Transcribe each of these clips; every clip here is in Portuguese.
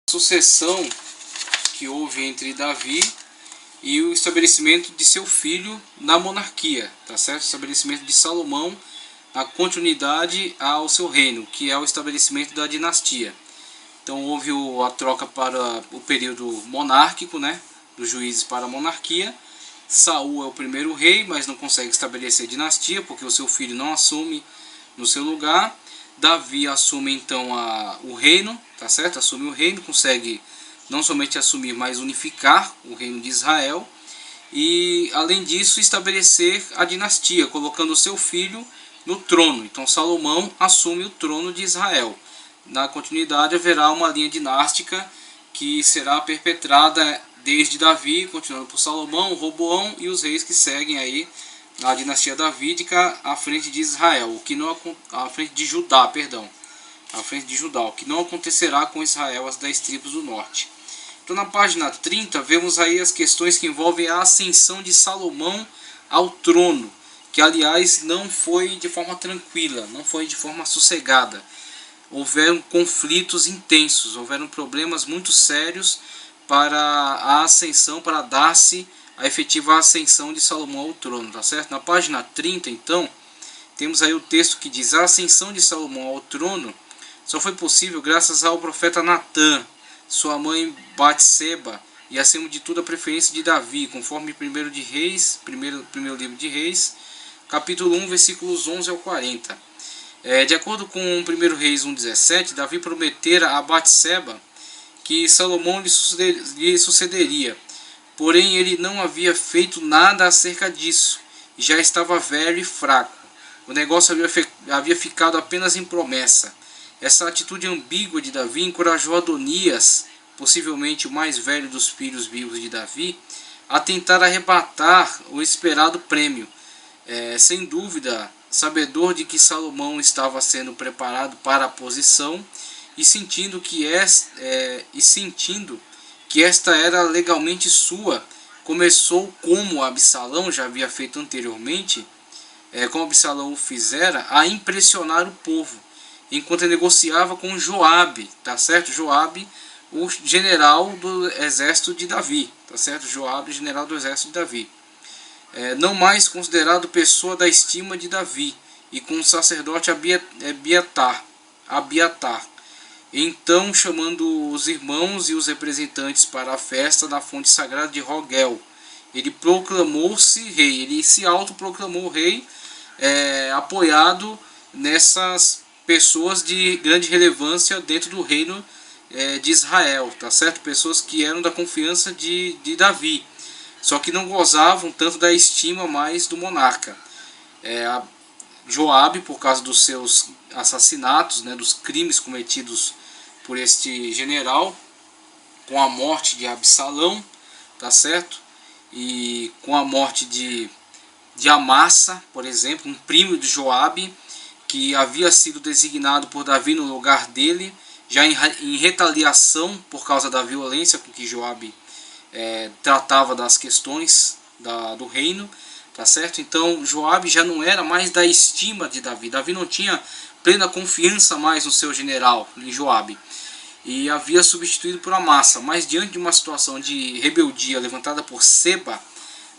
sucessão que houve entre Davi e o estabelecimento de seu filho na monarquia, tá certo? O estabelecimento de Salomão, a continuidade ao seu reino, que é o estabelecimento da dinastia. Então houve a troca para o período monárquico, né, dos juízes para a monarquia. Saul é o primeiro rei, mas não consegue estabelecer dinastia, porque o seu filho não assume no seu lugar. Davi assume então o reino, tá certo? Assume o reino, consegue não somente assumir, mas unificar o reino de Israel. E além disso estabelecer a dinastia, colocando o seu filho no trono. Então Salomão assume o trono de Israel. Na continuidade haverá uma linha dinástica que será perpetrada desde Davi, continuando por Salomão, Roboão e os reis que seguem aí na dinastia davídica à frente de Israel, o que não à frente de Judá, perdão, à frente de Judá, o que não acontecerá com Israel, as 10 tribos do norte. Então na página 30 vemos aí as questões que envolvem a ascensão de Salomão ao trono, que aliás não foi de forma tranquila, não foi de forma sossegada. Houveram conflitos intensos, houveram problemas muito sérios para a ascensão, para dar-se a efetiva ascensão de Salomão ao trono, tá certo? Na página 30, então, temos aí o texto que diz: a ascensão de Salomão ao trono só foi possível graças ao profeta Natã, sua mãe Batseba, e acima de tudo a preferência de Davi, conforme primeiro livro de Reis, capítulo 1, versículos 11 ao 40. De acordo com 1 Reis 1,17, Davi prometera a Batseba que Salomão lhe sucederia. Porém, ele não havia feito nada acerca disso, e já estava velho e fraco. O negócio havia ficado apenas em promessa. Essa atitude ambígua de Davi encorajou Adonias, possivelmente o mais velho dos filhos vivos de Davi, a tentar arrebatar o esperado prêmio. Sem dúvida, sabedor de que Salomão estava sendo preparado para a posição e sentindo que esta era legalmente sua, começou, como Absalão já havia feito anteriormente, como Absalão o fizera, a impressionar o povo, enquanto negociava com Joabe, tá certo? Joabe, o general do exército de Davi, tá certo? Joabe, general do exército de Davi. Não mais considerado pessoa da estima de Davi, e com o sacerdote Abiatar. Então, chamando os irmãos e os representantes para a festa na fonte sagrada de Rogel, ele proclamou-se rei, ele se autoproclamou rei, apoiado nessas pessoas de grande relevância dentro do reino de Israel, tá certo? Pessoas que eram da confiança de Davi, só que não gozavam tanto da estima mais do monarca. Joabe, por causa dos seus assassinatos, né, dos crimes cometidos por este general, com a morte de Absalão, tá certo? E com a morte de Amassa, por exemplo, um primo de Joabe, que havia sido designado por Davi no lugar dele, já em retaliação por causa da violência com que Joabe tratava das questões do reino, tá certo? Então Joabe já não era mais da estima de Davi. Davi não tinha plena confiança mais no seu general, em Joabe, e havia substituído por Amassa. Mas diante de uma situação de rebeldia levantada por Seba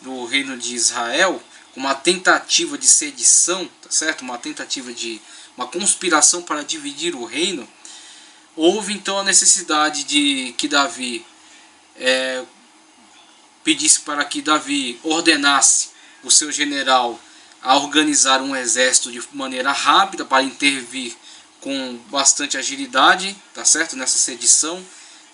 do reino de Israel, uma tentativa de sedição, tá certo? Uma conspiração para dividir o reino, houve então a necessidade de que Davi pedisse para que Davi ordenasse o seu general a organizar um exército de maneira rápida para intervir com bastante agilidade, tá certo? Nessa sedição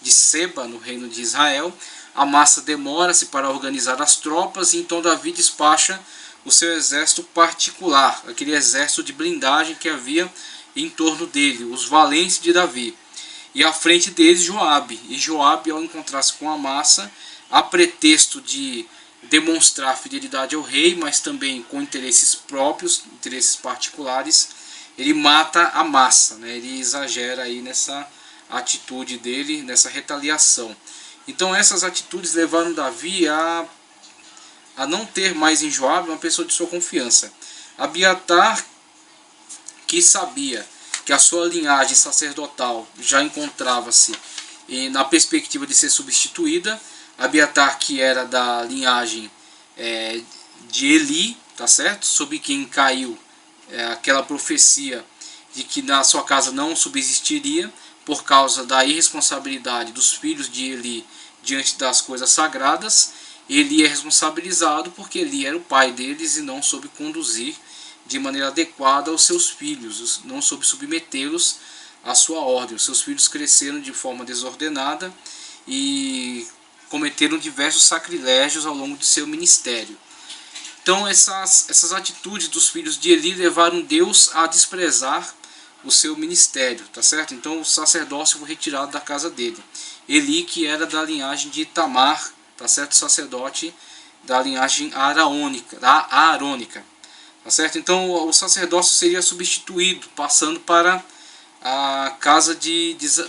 de Seba no reino de Israel. Amassa demora-se para organizar as tropas, e então Davi despacha o seu exército particular, aquele exército de blindagem que havia em torno dele, os valentes de Davi. E à frente deles Joabe. E Joabe, ao encontrar-se com Amassa, a pretexto de demonstrar fidelidade ao rei, mas também com interesses próprios, interesses particulares, ele mata Amassa, né? Ele exagera aí nessa atitude dele, nessa retaliação. Então essas atitudes levaram Davi a não ter mais em Joabe uma pessoa de sua confiança. Abiatar, que sabia que a sua linhagem sacerdotal já encontrava-se e na perspectiva de ser substituída. Abiatar, que era da linhagem de Eli, tá certo? Sobre quem caiu aquela profecia de que na sua casa não subsistiria por causa da irresponsabilidade dos filhos de Eli diante das coisas sagradas. Eli é responsabilizado porque Eli era o pai deles e não soube conduzir de maneira adequada aos seus filhos, não soube submetê-los à sua ordem. Os seus filhos cresceram de forma desordenada e cometeram diversos sacrilégios ao longo de seu ministério. Então essas atitudes dos filhos de Eli levaram Deus a desprezar o seu ministério, tá certo? Então o sacerdócio foi retirado da casa dele. Eli, que era da linhagem de Itamar, tá certo? Sacerdote da linhagem aarônica, tá certo? Então o sacerdócio seria substituído, passando para a casa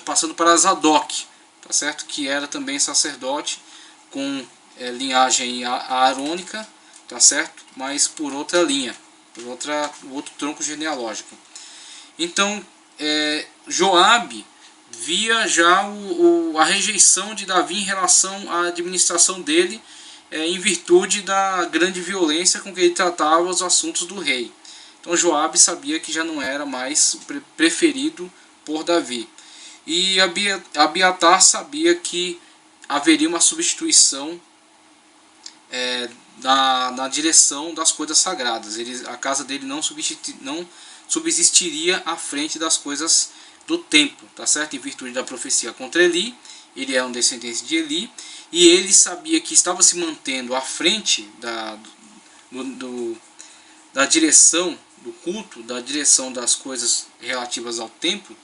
passando para Zadok, tá certo? Que era também sacerdote com linhagem aarônica, tá certo? Mas por outra linha, por outro tronco genealógico. Então Joabe via já a rejeição de Davi em relação à administração dele, em virtude da grande violência com que ele tratava os assuntos do rei. Então Joabe sabia que já não era mais preferido por Davi. E Abiatar sabia que haveria uma substituição na direção das coisas sagradas. A casa dele não subsistiria à frente das coisas do templo, tá certo? Em virtude da profecia contra Eli. Ele é um descendente de Eli, e ele sabia que estava se mantendo à frente da direção do culto, da direção das coisas relativas ao templo,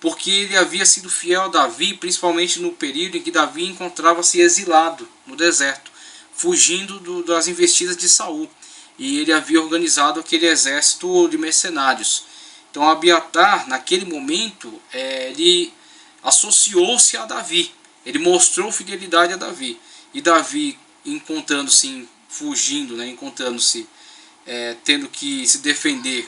porque ele havia sido fiel a Davi, principalmente no período em que Davi encontrava-se exilado no deserto, fugindo das investidas de Saul, e ele havia organizado aquele exército de mercenários. Então Abiatar, naquele momento, ele associou-se a Davi, ele mostrou fidelidade a Davi, e Davi, encontrando-se fugindo, encontrando-se tendo que se defender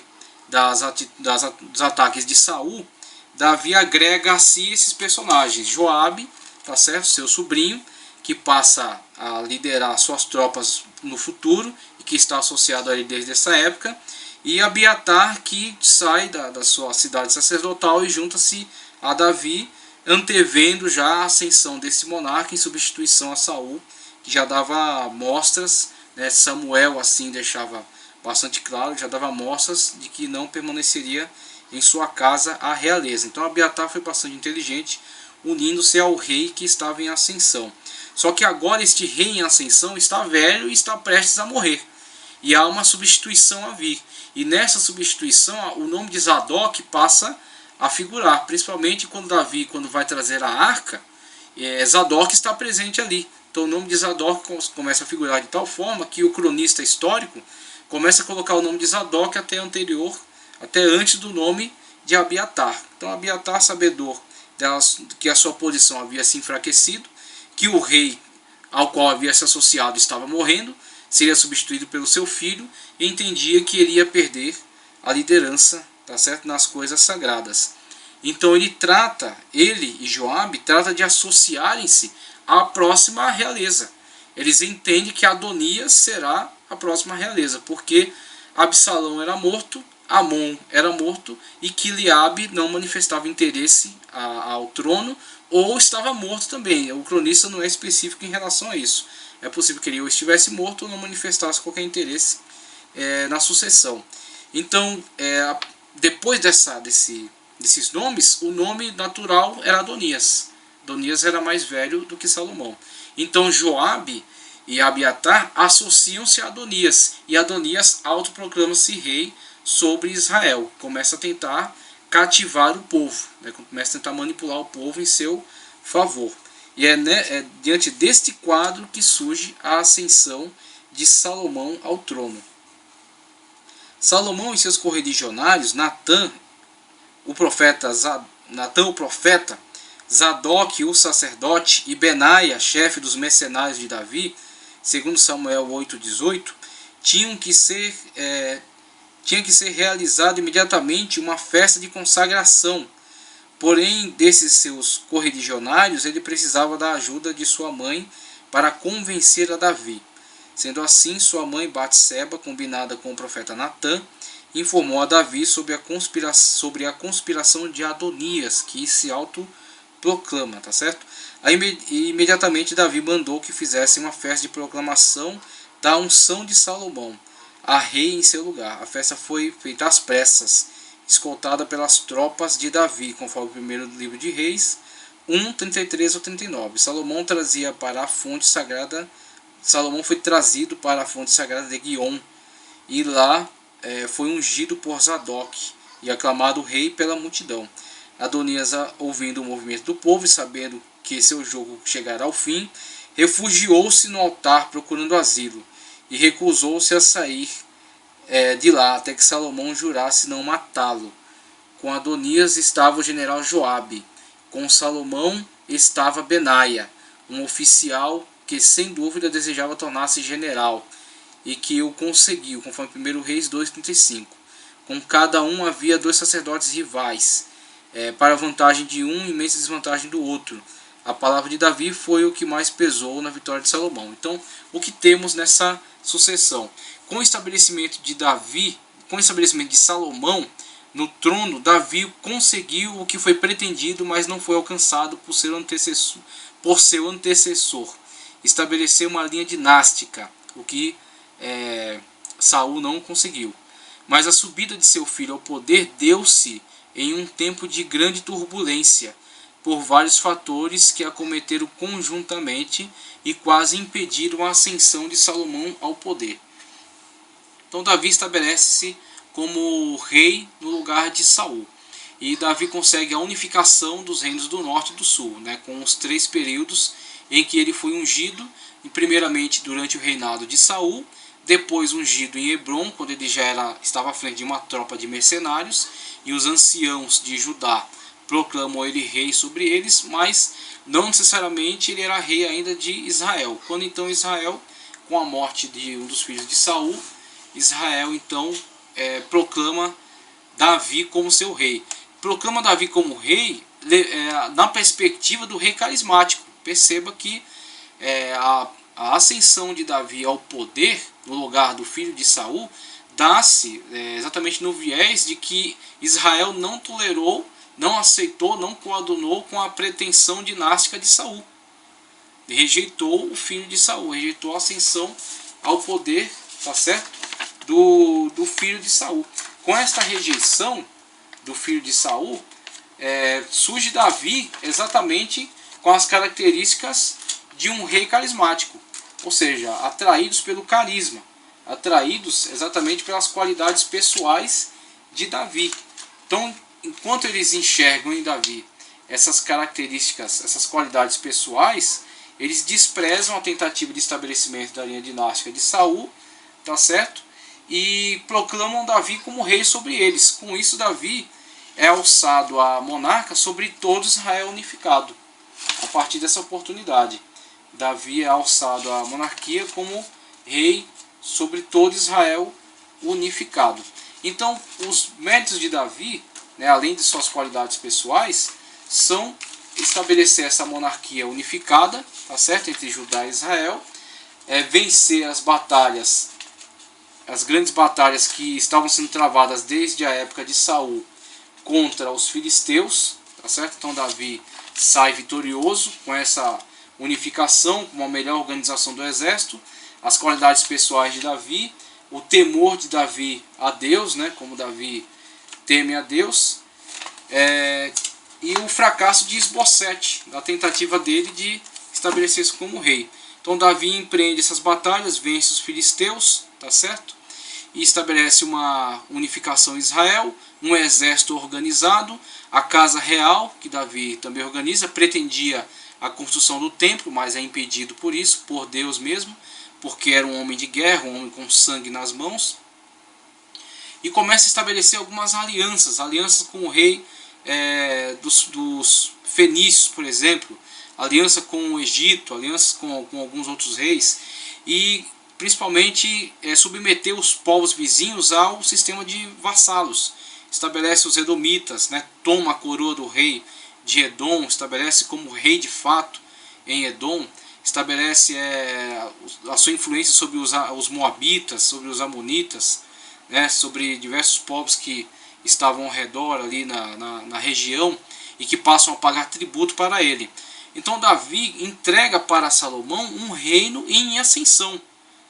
dos ataques de Saul, Davi agrega a si esses personagens. Joabe, tá certo? Seu sobrinho, que passa a liderar suas tropas no futuro e que está associado a ele desde essa época, e Abiatar, que sai da sua cidade sacerdotal e junta-se a Davi, antevendo já a ascensão desse monarca em substituição a Saul, que já dava mostras, Samuel assim deixava bastante claro, já dava mostras de que não permaneceria em sua casa a realeza. Então Abiatar foi bastante inteligente, unindo-se ao rei que estava em ascensão. Só que agora este rei em ascensão está velho e está prestes a morrer, e há uma substituição a vir. E nessa substituição o nome de Zadok passa a figurar, principalmente quando Davi, quando vai trazer a arca, Zadok está presente ali. Então o nome de Zadok começa a figurar de tal forma que o cronista histórico começa a colocar o nome de Zadok até antes do nome de Abiatar. Então Abiatar, sabedor que a sua posição havia se enfraquecido, que o rei ao qual havia se associado estava morrendo, seria substituído pelo seu filho, e entendia que ele ia perder a liderança, tá certo, nas coisas sagradas. Então ele e Joabe trata de associarem-se à próxima realeza. Eles entendem que Adonias será a próxima realeza, porque Absalão era morto, Amon era morto, e Quileabe não manifestava interesse ao trono, ou estava morto também. O cronista não é específico em relação a isso. É possível que ele ou estivesse morto ou não manifestasse qualquer interesse na sucessão. Então, depois desses nomes, o nome natural era Adonias. Adonias era mais velho do que Salomão. Então Joabe e Abiatar associam-se a Adonias, e Adonias autoproclama-se rei sobre Israel. Começa a tentar cativar o povo, começa a tentar manipular o povo em seu favor. E é diante deste quadro que surge a ascensão de Salomão ao trono. Salomão e seus correligionários, Natã o profeta, Zadok o sacerdote e Benaia, chefe dos mercenários de Davi, segundo Samuel 8,18, tinha que ser realizada imediatamente uma festa de consagração Porém, desses seus correligionários, ele precisava da ajuda de sua mãe para convencer a Davi. Sendo assim, sua mãe Batseba, combinada com o profeta Natã, informou a Davi sobre a conspiração de Adonias, que se autoproclama, tá certo? Aí, imediatamente Davi mandou que fizesse uma festa de proclamação da unção de Salomão a rei em seu lugar. A festa foi feita às pressas, escoltada pelas tropas de Davi, conforme o primeiro livro de Reis 1, 33 ou 39. Salomão foi trazido para a fonte sagrada de Guiom, e lá foi ungido por Zadok e aclamado rei pela multidão. Adonias, ouvindo o movimento do povo e sabendo que seu jogo chegara ao fim, refugiou-se no altar procurando asilo, e recusou-se a sair de lá até que Salomão jurasse não matá-lo. Com Adonias estava o general Joabe, com Salomão estava Benaia, um oficial que sem dúvida desejava tornar-se general, e que o conseguiu, conforme 1 Reis 2,35. Com cada um havia 2 sacerdotes rivais, para a vantagem de um e imensa desvantagem do outro. A palavra de Davi foi o que mais pesou na vitória de Salomão. Então, o que temos nessa sucessão? Com o estabelecimento de Salomão no trono, Davi conseguiu o que foi pretendido, mas não foi alcançado por seu antecessor. Estabeleceu uma linha dinástica, o que Saul não conseguiu. Mas a subida de seu filho ao poder deu-se em um tempo de grande turbulência, por vários fatores que acometeram conjuntamente e quase impediram a ascensão de Salomão ao poder. Então Davi estabelece-se como rei no lugar de Saul. E Davi consegue a unificação dos reinos do norte e do sul, com os 3 períodos em que ele foi ungido, primeiramente durante o reinado de Saul, depois ungido em Hebrom, quando ele já estava à frente de uma tropa de mercenários, e os anciãos de Judá proclamam ele rei sobre eles, mas não necessariamente ele era rei ainda de Israel. Quando então Israel, com a morte de um dos filhos de Saul, Israel então proclama Davi como seu rei. Proclama Davi como rei na perspectiva do rei carismático. Perceba que a ascensão de Davi ao poder no lugar do filho de Saul dá-se exatamente no viés de que Israel não tolerou, não aceitou, não coadunou com a pretensão dinástica de Saul. Rejeitou o filho de Saul, rejeitou a ascensão ao poder, tá certo? Do filho de Saul. Com esta rejeição do filho de Saul, surge Davi exatamente com as características de um rei carismático, ou seja, atraídos pelo carisma, atraídos exatamente pelas qualidades pessoais de Davi. Então, enquanto eles enxergam em Davi essas características, essas qualidades pessoais, eles desprezam a tentativa de estabelecimento da linha dinástica de Saul, tá certo? E proclamam Davi como rei sobre eles. Com isso, Davi é alçado a monarca sobre todo Israel unificado. A partir dessa oportunidade, Davi é alçado à monarquia como rei sobre todo Israel unificado. Então, os méritos de Davi, além de suas qualidades pessoais, são estabelecer essa monarquia unificada, tá certo, entre Judá e Israel, vencer as batalhas, as grandes batalhas que estavam sendo travadas desde a época de Saul contra os filisteus, tá certo? Então Davi sai vitorioso com essa unificação, com uma melhor organização do exército, as qualidades pessoais de Davi, o temor de Davi a Deus, como Davi teme a Deus, e o fracasso de Isbosete, da tentativa dele de estabelecer-se como rei. Então Davi empreende essas batalhas, vence os filisteus, tá certo? E estabelece uma unificação em Israel, um exército organizado, a casa real, que Davi também organiza, pretendia a construção do templo, mas é impedido por isso, por Deus mesmo, porque era um homem de guerra, um homem com sangue nas mãos. E começa a estabelecer algumas alianças com o rei dos fenícios, por exemplo, aliança com o Egito, alianças com alguns outros reis, e principalmente submeter os povos vizinhos ao sistema de vassalos. estabelece os edomitas, né? Toma a coroa do rei de Edom, estabelece como rei de fato em Edom, estabelece a sua influência sobre os moabitas, sobre os amonitas, né? Sobre diversos povos que estavam ao redor ali na região e que passam a pagar tributo para ele. Então Davi entrega para Salomão um reino em ascensão.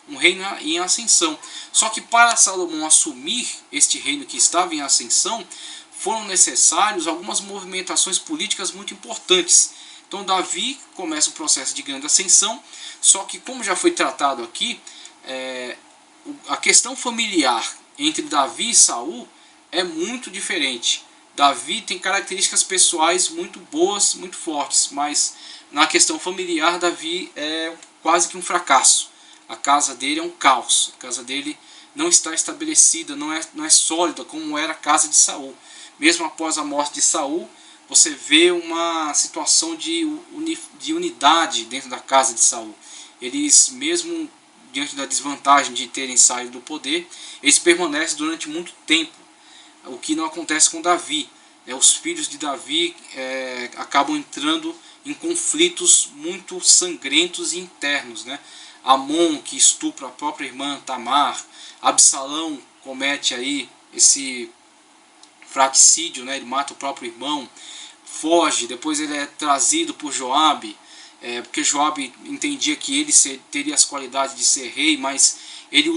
Um reino em ascensão. Só que para Salomão assumir este reino que estava em ascensão, foram necessários algumas movimentações políticas muito importantes. Então Davi começa o processo de grande ascensão, só que como já foi tratado aqui, a questão familiar entre Davi e Saul é muito diferente. Davi tem características pessoais muito boas, muito fortes, mas na questão familiar Davi é quase que um fracasso. A casa dele é um caos, a casa dele não está estabelecida, não é sólida como era a casa de Saul. Mesmo após a morte de Saul, você vê uma situação de unidade dentro da casa de Saul. Eles, mesmo diante da desvantagem de terem saído do poder, eles permanecem durante muito tempo, o que não acontece com Davi. Os filhos de Davi acabam entrando em conflitos muito sangrentos e internos, né? Amon, que estupra a própria irmã Tamar, Absalão comete aí esse fratricídio, né? Ele mata o próprio irmão, foge, depois ele é trazido por Joabe, porque Joabe entendia que ele teria as qualidades de ser rei, mas ele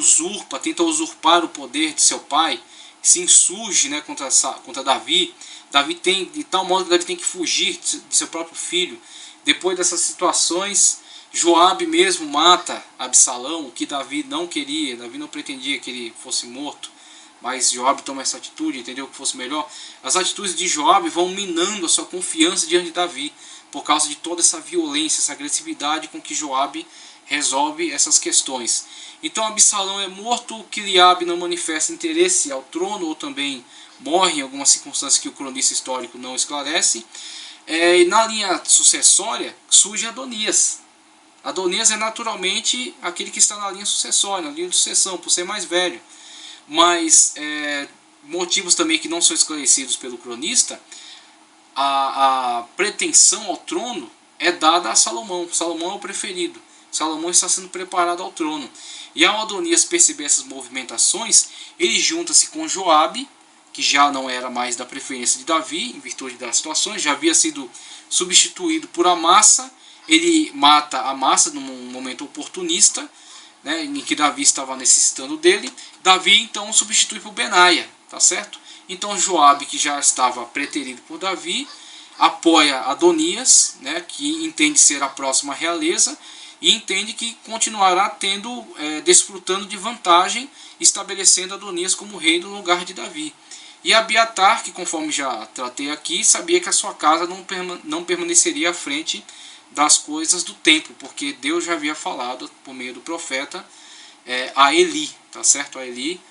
tenta usurpar o poder de seu pai, se insurge, né, contra Davi. Davi tem, de tal modo que Davi tem que fugir de seu próprio filho. Depois dessas situações, Joabe mesmo mata Absalão, o que Davi não queria. Davi não pretendia que ele fosse morto, mas Joabe toma essa atitude, entendeu que fosse melhor. As atitudes de Joabe vão minando a sua confiança diante de Davi, por causa de toda essa violência, essa agressividade com que Joabe resolve essas questões. Então Absalão é morto, Quiliabe não manifesta interesse ao trono, ou também morre em algumas circunstâncias que o cronista histórico não esclarece. E na linha sucessória surge Adonias. Adonias é naturalmente aquele que está na linha sucessória, na linha de sucessão, por ser mais velho. Mas motivos também que não são esclarecidos pelo cronista, a pretensão ao trono é dada a Salomão. Salomão é o preferido. Salomão está sendo preparado ao trono. E ao Adonias perceber essas movimentações, ele junta-se com Joabe, que já não era mais da preferência de Davi, em virtude das situações, já havia sido substituído por Amassa. Ele mata Amassa num momento oportunista, né, em que Davi estava necessitando dele. Davi então substitui por Benaia, tá certo? Então Joabe, que já estava preterido por Davi, apoia Adonias, né, que entende ser a próxima realeza, e entende que continuará desfrutando de vantagem, estabelecendo Adonias como rei no lugar de Davi. E Abiatar, que conforme já tratei aqui, sabia que a sua casa não permaneceria à frente das coisas do templo, porque Deus já havia falado por meio do profeta a Eli, tá certo? A Eli,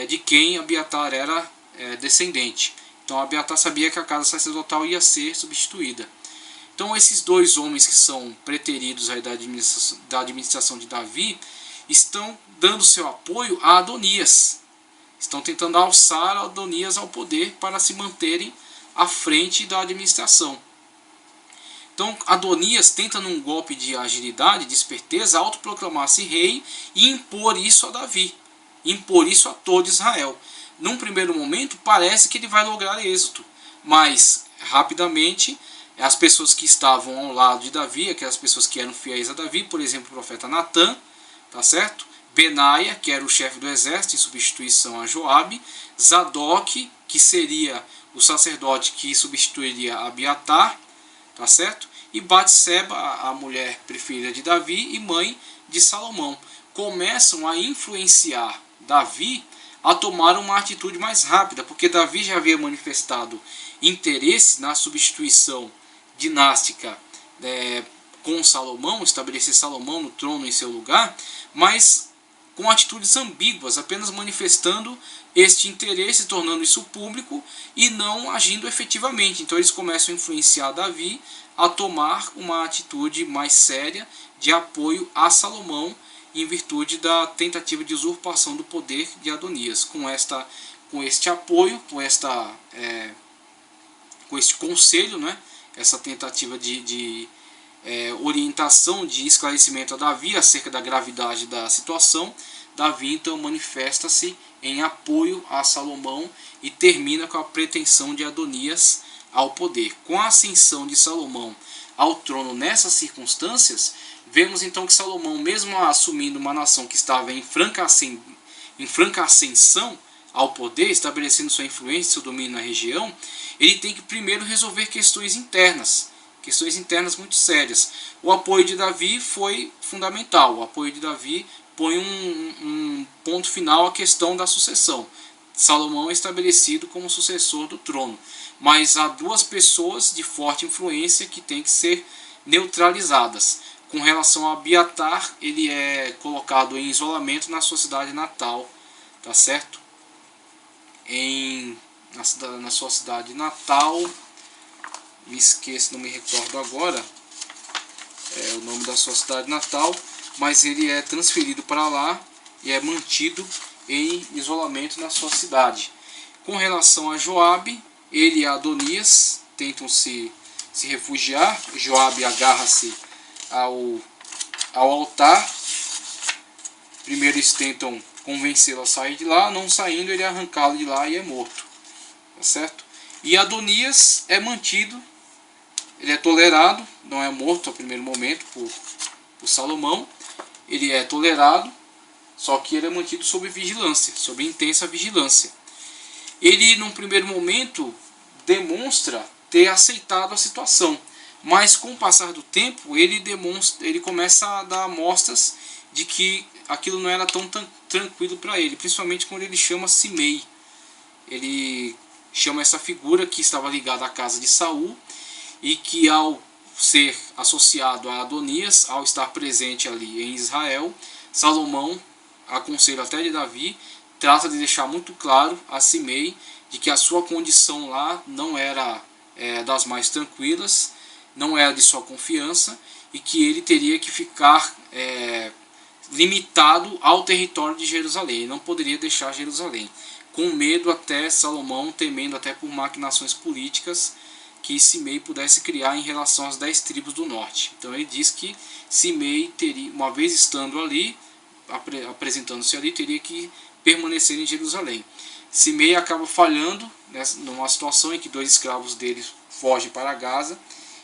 de quem Abiatar era descendente. Então Abiatar sabia que a casa sacerdotal ia ser substituída. Então esses dois homens que são preteridos aí da administração de Davi estão dando seu apoio a Adonias. Estão tentando alçar Adonias ao poder para se manterem à frente da administração. Então Adonias tenta, num golpe de agilidade, de esperteza, autoproclamar-se rei e impor isso a Davi, impor isso a todo Israel. Num primeiro momento parece que ele vai lograr êxito, mas rapidamente as pessoas que estavam ao lado de Davi, aquelas pessoas que eram fiéis a Davi, por exemplo, o profeta Natã, tá certo? Benaia, que era o chefe do exército em substituição a Joabe, Zadok, que seria o sacerdote que substituiria Abiatar, tá certo? E Batseba, a mulher preferida de Davi e mãe de Salomão, começam a influenciar Davi a tomar uma atitude mais rápida, porque Davi já havia manifestado interesse na substituição dinástica com Salomão, estabelecer Salomão no trono em seu lugar, mas com atitudes ambíguas, apenas manifestando este interesse, tornando isso público e não agindo efetivamente. Então eles começam a influenciar Davi a tomar uma atitude mais séria de apoio a Salomão, em virtude da tentativa de usurpação do poder de Adonias. Com com este apoio, com este conselho, né, essa tentativa de orientação, de esclarecimento a Davi acerca da gravidade da situação, Davi então manifesta-se em apoio a Salomão e termina com a pretensão de Adonias ao poder. Com a ascensão de Salomão ao trono nessas circunstâncias, vemos então que Salomão, mesmo assumindo uma nação que estava em franca ascensão ao poder, estabelecendo sua influência, seu domínio na região, ele tem que primeiro resolver questões internas muito sérias. O apoio de Davi foi fundamental. O apoio de Davi põe um ponto final à questão da sucessão. Salomão é estabelecido como sucessor do trono, mas há duas pessoas de forte influência que têm que ser neutralizadas. Com relação a Abiatar, ele é colocado em isolamento na sua cidade natal, tá certo? Na sua cidade natal, me esqueço, não me recordo agora o nome da sua cidade natal, mas ele é transferido para lá e é mantido em isolamento na sua cidade. Com relação a Joabe, ele e Adonias tentam se refugiar. Joabe agarra-se ao altar. Primeiro eles tentam convencê-lo a sair de lá, não saindo, ele é arrancado de lá e é morto, tá certo? E Adonias é mantido, ele é tolerado, não é morto ao primeiro momento por Salomão, ele é tolerado, só que ele é mantido sob vigilância, sob intensa vigilância. Ele, num primeiro momento, demonstra ter aceitado a situação, mas com o passar do tempo, ele começa a dar amostras de que aquilo não era tão tranquilo para ele, principalmente quando ele chama Simei. Ele chama essa figura que estava ligada à casa de Saul e que, ao ser associado a Adonias, ao estar presente ali em Israel, Salomão, a conselho até de Davi, trata de deixar muito claro a Simei de que a sua condição lá não era das mais tranquilas, não era de sua confiança, e que ele teria que ficar limitado ao território de Jerusalém. Ele não poderia deixar Jerusalém, com medo até Salomão, temendo até por maquinações políticas que Simei pudesse criar em relação às 10 tribos do norte. Então ele diz que Simei teria, uma vez estando ali, apresentando-se ali, teria que permanecer em Jerusalém. Simei acaba falhando numa situação em que 2 escravos dele fogem para Gaza.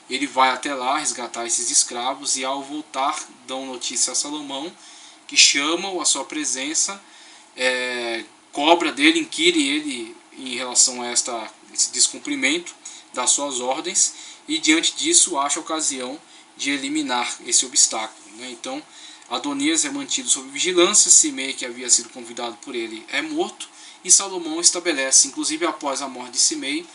Ele vai até lá resgatar esses escravos e, ao voltar, dão notícia a Salomão, que chama-o à sua presença, cobra dele, inquire ele em relação a esse descumprimento das suas ordens, e diante disso acha a ocasião de eliminar esse obstáculo, né? Então Adonias é mantido sob vigilância, Simei, que havia sido convidado por ele, é morto, e Salomão estabelece, inclusive após a morte de Simei,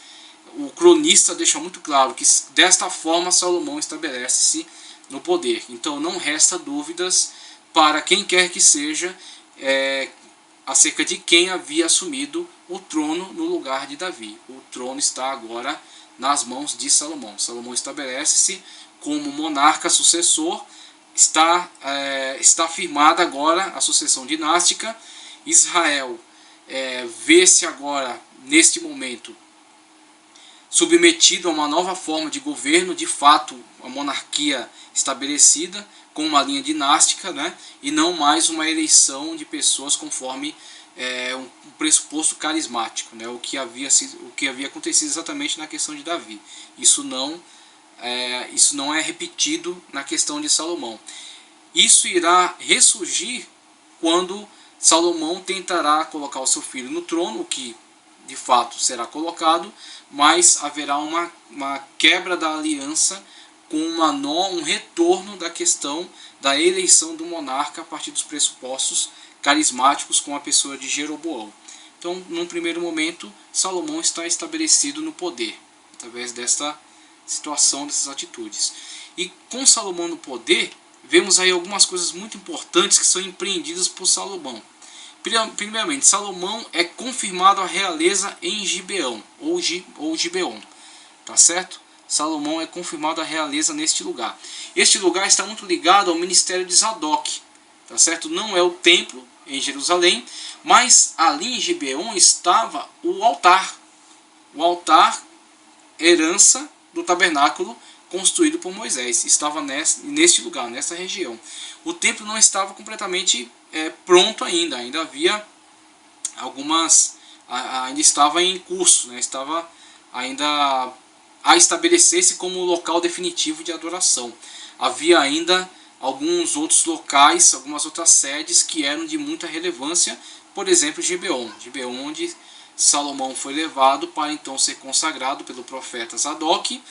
o cronista deixa muito claro que desta forma Salomão estabelece-se no poder. Então não resta dúvidas para quem quer que seja acerca de quem havia assumido o trono no lugar de Davi. O trono está agora nas mãos de Salomão. Salomão estabelece-se como monarca sucessor. Está firmada agora a sucessão dinástica. Israel vê-se agora, neste momento, submetido a uma nova forma de governo, de fato, a monarquia estabelecida com uma linha dinástica, né, e não mais uma eleição de pessoas conforme um pressuposto carismático, né, o que havia acontecido exatamente na questão de Davi. Isso não é repetido na questão de Salomão. Isso irá ressurgir quando Salomão tentará colocar o seu filho no trono, o que de fato será colocado, mas haverá uma quebra da aliança com um retorno da questão da eleição do monarca a partir dos pressupostos carismáticos com a pessoa de Jeroboão. Então, num primeiro momento, Salomão está estabelecido no poder, através desta situação, dessas atitudes. E com Salomão no poder, vemos aí algumas coisas muito importantes que são empreendidas por Salomão. Primeiramente, Salomão é confirmado a realeza em Gibeão, ou Gibeon, tá certo? Salomão é confirmado a realeza neste lugar. Este lugar está muito ligado ao ministério de Zadok, tá certo? Não é o templo em Jerusalém, mas ali em Gibeon estava o altar, herança do tabernáculo construído por Moisés, estava neste lugar, nessa região. O templo não estava completamente pronto ainda havia ainda estava em curso, né? Estava ainda a estabelecer-se como local definitivo de adoração. Havia ainda alguns outros locais, algumas outras sedes que eram de muita relevância, por exemplo, Gibeon, onde Salomão foi levado para então ser consagrado pelo profeta Zadok,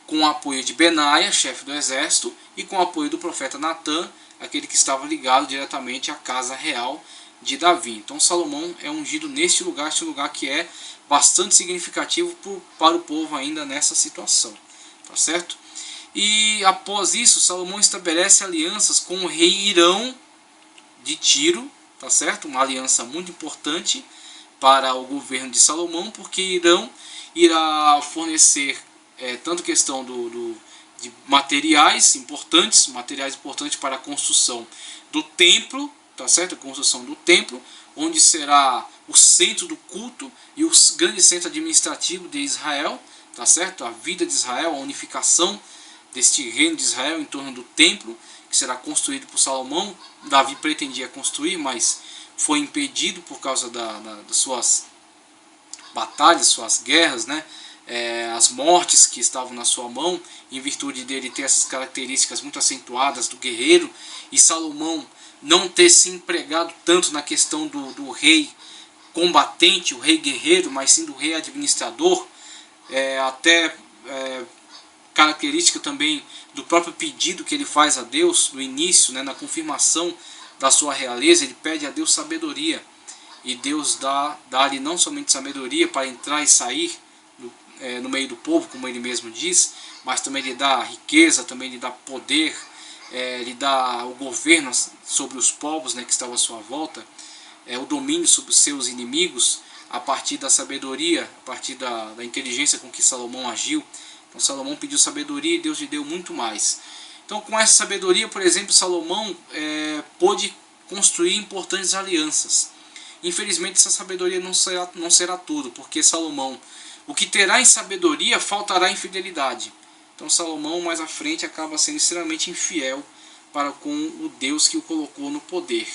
com o apoio de Benaia, chefe do exército, e com o apoio do profeta Natã, aquele que estava ligado diretamente à casa real de Davi. Então Salomão é ungido neste lugar que é bastante significativo para o povo ainda nessa situação, tá certo? E após isso, Salomão estabelece alianças com o rei Hirão de Tiro, tá certo? Uma aliança muito importante para o governo de Salomão, porque Hirão irá fornecer tanto questão de materiais importantes para a construção do templo, tá certo? A construção do templo, onde será o centro do culto e o grande centro administrativo de Israel, tá certo? A vida de Israel, a unificação deste reino de Israel em torno do templo, que será construído por Salomão. Davi pretendia construir, mas foi impedido por causa das suas batalhas, suas guerras, né? As mortes que estavam na sua mão, em virtude dele ter essas características muito acentuadas do guerreiro, e Salomão não ter se empregado tanto na questão do rei combatente, o rei guerreiro, mas sim do rei administrador, característica também do próprio pedido que ele faz a Deus no início, né, na confirmação da sua realeza. Ele pede a Deus sabedoria, e Deus dá-lhe não somente sabedoria para entrar e sair no meio do povo, como ele mesmo diz, mas também lhe dá riqueza, também lhe dá poder, lhe dá o governo sobre os povos, né, que estavam à sua volta, o domínio sobre os seus inimigos, a partir da sabedoria, a partir da inteligência com que Salomão agiu. Então Salomão pediu sabedoria e Deus lhe deu muito mais. Então, com essa sabedoria, por exemplo, Salomão pôde construir importantes alianças. Infelizmente, essa sabedoria não será tudo, porque Salomão, o que terá em sabedoria, faltará em fidelidade. Então Salomão, mais à frente, acaba sendo extremamente infiel para com o Deus que o colocou no poder.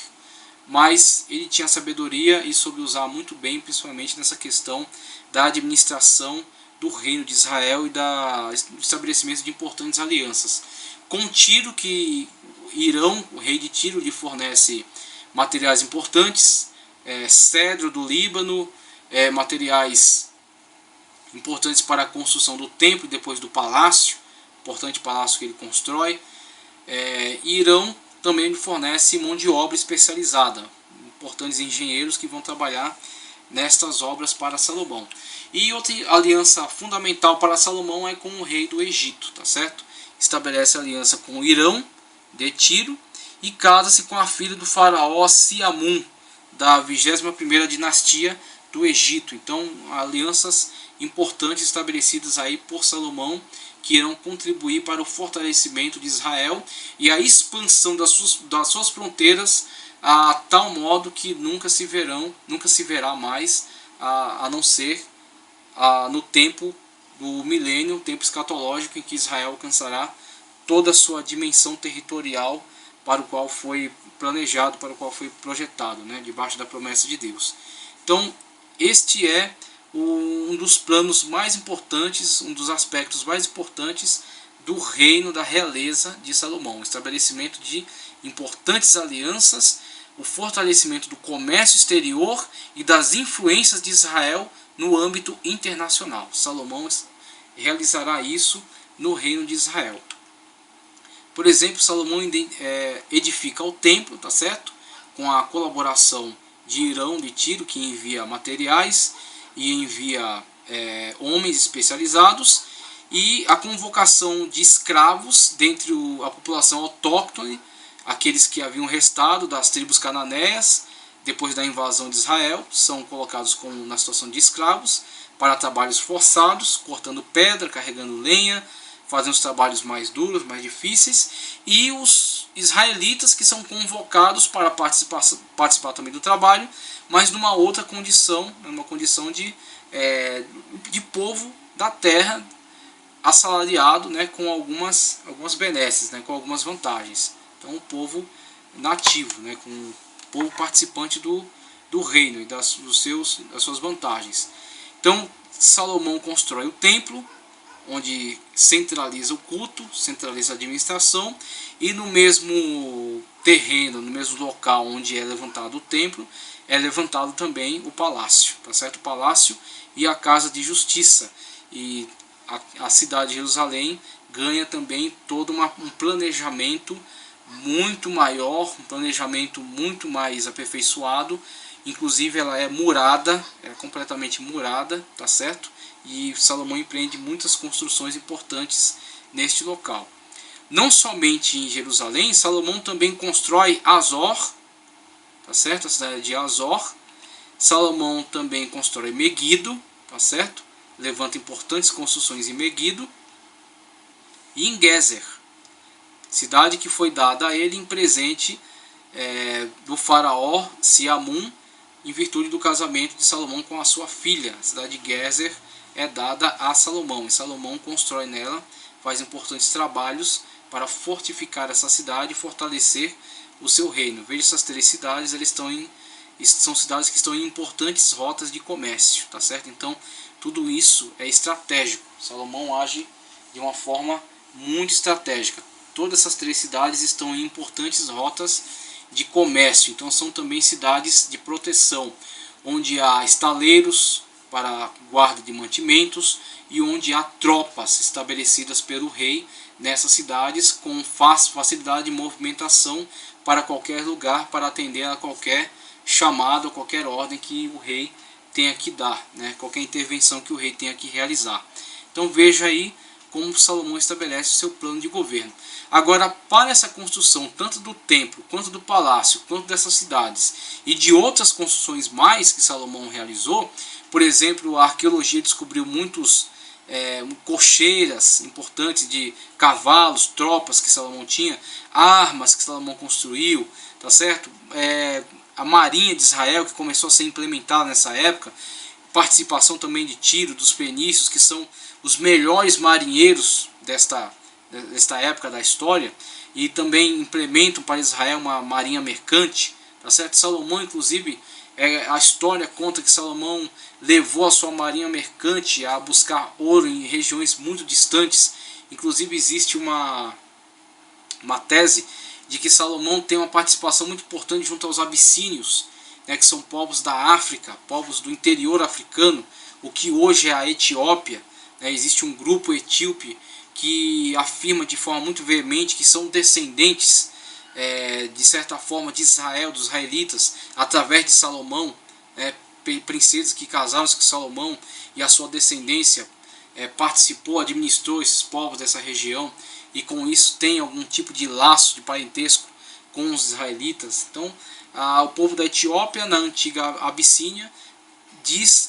Mas ele tinha sabedoria e soube usar muito bem, principalmente nessa questão da administração do reino de Israel e do estabelecimento de importantes alianças. Com Tiro, que Hirão, o rei de Tiro, lhe fornece materiais importantes, cedro do Líbano, materiais importantes para a construção do templo e depois do palácio, importante palácio que ele constrói. Hirão também lhe fornece mão de obra especializada, importantes engenheiros que vão trabalhar nestas obras para Salomão. E outra aliança fundamental para Salomão é com o rei do Egito, tá certo? Estabelece aliança com Hirão de Tiro e casa-se com a filha do faraó Siamun, da 21ª dinastia do Egito. Então, alianças importantes estabelecidas aí por Salomão, que irão contribuir para o fortalecimento de Israel e a expansão das suas fronteiras, a tal modo que nunca se verá mais, a não ser no tempo do milênio, o tempo escatológico, em que Israel alcançará toda a sua dimensão territorial para o qual foi planejado, para o qual foi projetado, né, debaixo da promessa de Deus. Então, este é um dos planos mais importantes, um dos aspectos mais importantes do reino da realeza de Salomão, o estabelecimento de importantes alianças, o fortalecimento do comércio exterior e das influências de Israel no âmbito internacional. Salomão realizará isso no reino de Israel. Por exemplo, Salomão edifica o templo, tá certo? Com a colaboração de Hirão de Tiro, que envia materiais e envia homens especializados, e a convocação de escravos dentre a população autóctone, aqueles que haviam restado das tribos cananeias depois da invasão de Israel, são colocados na situação de escravos para trabalhos forçados, cortando pedra, carregando lenha, fazendo os trabalhos mais duros, mais difíceis, e os israelitas que são convocados para participar também do trabalho, mas numa outra condição, uma condição de povo da terra, assalariado, né, com algumas benesses, né, com algumas vantagens. Então o povo nativo, né, com o povo participante do reino e das suas vantagens. Então Salomão constrói o templo, onde centraliza o culto, centraliza a administração, e no mesmo terreno, no mesmo local onde é levantado o templo, é levantado também o palácio, tá certo? O palácio e a casa de justiça. E a cidade de Jerusalém ganha também todo um planejamento muito maior, um planejamento muito mais aperfeiçoado. Inclusive ela é murada, é completamente murada, tá certo? E Salomão empreende muitas construções importantes neste local. Não somente em Jerusalém, Salomão também constrói Azor, tá certo? A cidade de Azor. Salomão também constrói Meguido, tá certo? Levanta importantes construções em Meguido e em Gezer, cidade que foi dada a ele em presente do faraó Siamun, em virtude do casamento de Salomão com a sua filha. A cidade de Gezer é dada a Salomão, e Salomão constrói nela, faz importantes trabalhos para fortificar essa cidade e fortalecer o seu reino. Veja, essas 3 cidades, são cidades que estão em importantes rotas de comércio, tá certo? Então tudo isso é estratégico. Salomão age de uma forma muito estratégica. Todas essas 3 cidades estão em importantes rotas de comércio, então são também cidades de proteção, onde há estaleiros para guarda de mantimentos e onde há tropas estabelecidas pelo rei nessas cidades, com facilidade de movimentação para qualquer lugar, para atender a qualquer chamado, qualquer ordem que o rei tenha que dar, né? Qualquer intervenção que o rei tenha que realizar. Então veja aí como Salomão estabelece o seu plano de governo. Agora, para essa construção, tanto do templo, quanto do palácio, quanto dessas cidades, e de outras construções mais que Salomão realizou, por exemplo, a arqueologia descobriu muitos cocheiras importantes de cavalos, tropas que Salomão tinha, armas que Salomão construiu, tá certo? A marinha de Israel, que começou a ser implementada nessa época, participação também de Tiro, dos fenícios, que são os melhores marinheiros desta época da história, e também implementam para Israel uma marinha mercante, tá certo? Salomão, inclusive, a história conta que Salomão levou a sua marinha mercante a buscar ouro em regiões muito distantes. Inclusive existe uma tese de que Salomão tem uma participação muito importante junto aos abissínios, né, que são povos da África, povos do interior africano, o que hoje é a Etiópia. Existe um grupo etíope que afirma de forma muito veemente que são descendentes, de certa forma, de Israel, dos israelitas, através de Salomão, princesas que casaram-se com Salomão, e a sua descendência participou, administrou esses povos dessa região, e com isso tem algum tipo de laço de parentesco com os israelitas. Então o povo da Etiópia, na antiga Abissínia,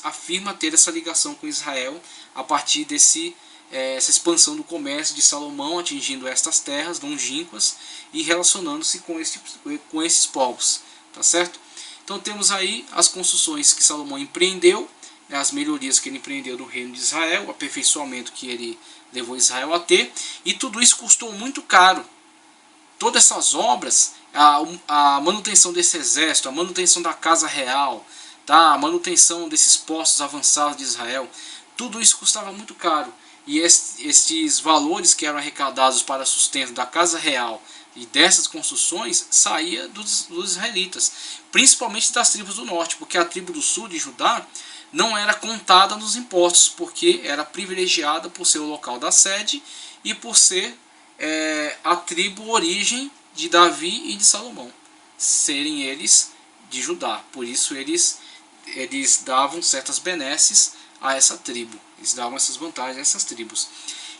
afirma ter essa ligação com Israel a partir essa expansão do comércio de Salomão, atingindo estas terras longínquas e relacionando-se com esses povos, tá certo? Então temos aí as construções que Salomão empreendeu, as melhorias que ele empreendeu no reino de Israel, o aperfeiçoamento que ele levou Israel a ter, e tudo isso custou muito caro. Todas essas obras, a manutenção desse exército, a manutenção da casa real, tá? A manutenção desses postos avançados de Israel, tudo isso custava muito caro. E estes valores que eram arrecadados para sustento da casa real e dessas construções saía dos israelitas, principalmente das tribos do norte, porque a tribo do sul de Judá não era contada nos impostos, porque era privilegiada por ser o local da sede e por ser a tribo origem de Davi e de Salomão, serem eles de Judá. Por isso eles davam certas benesses a essa tribo, eles davam essas vantagens a essas tribos.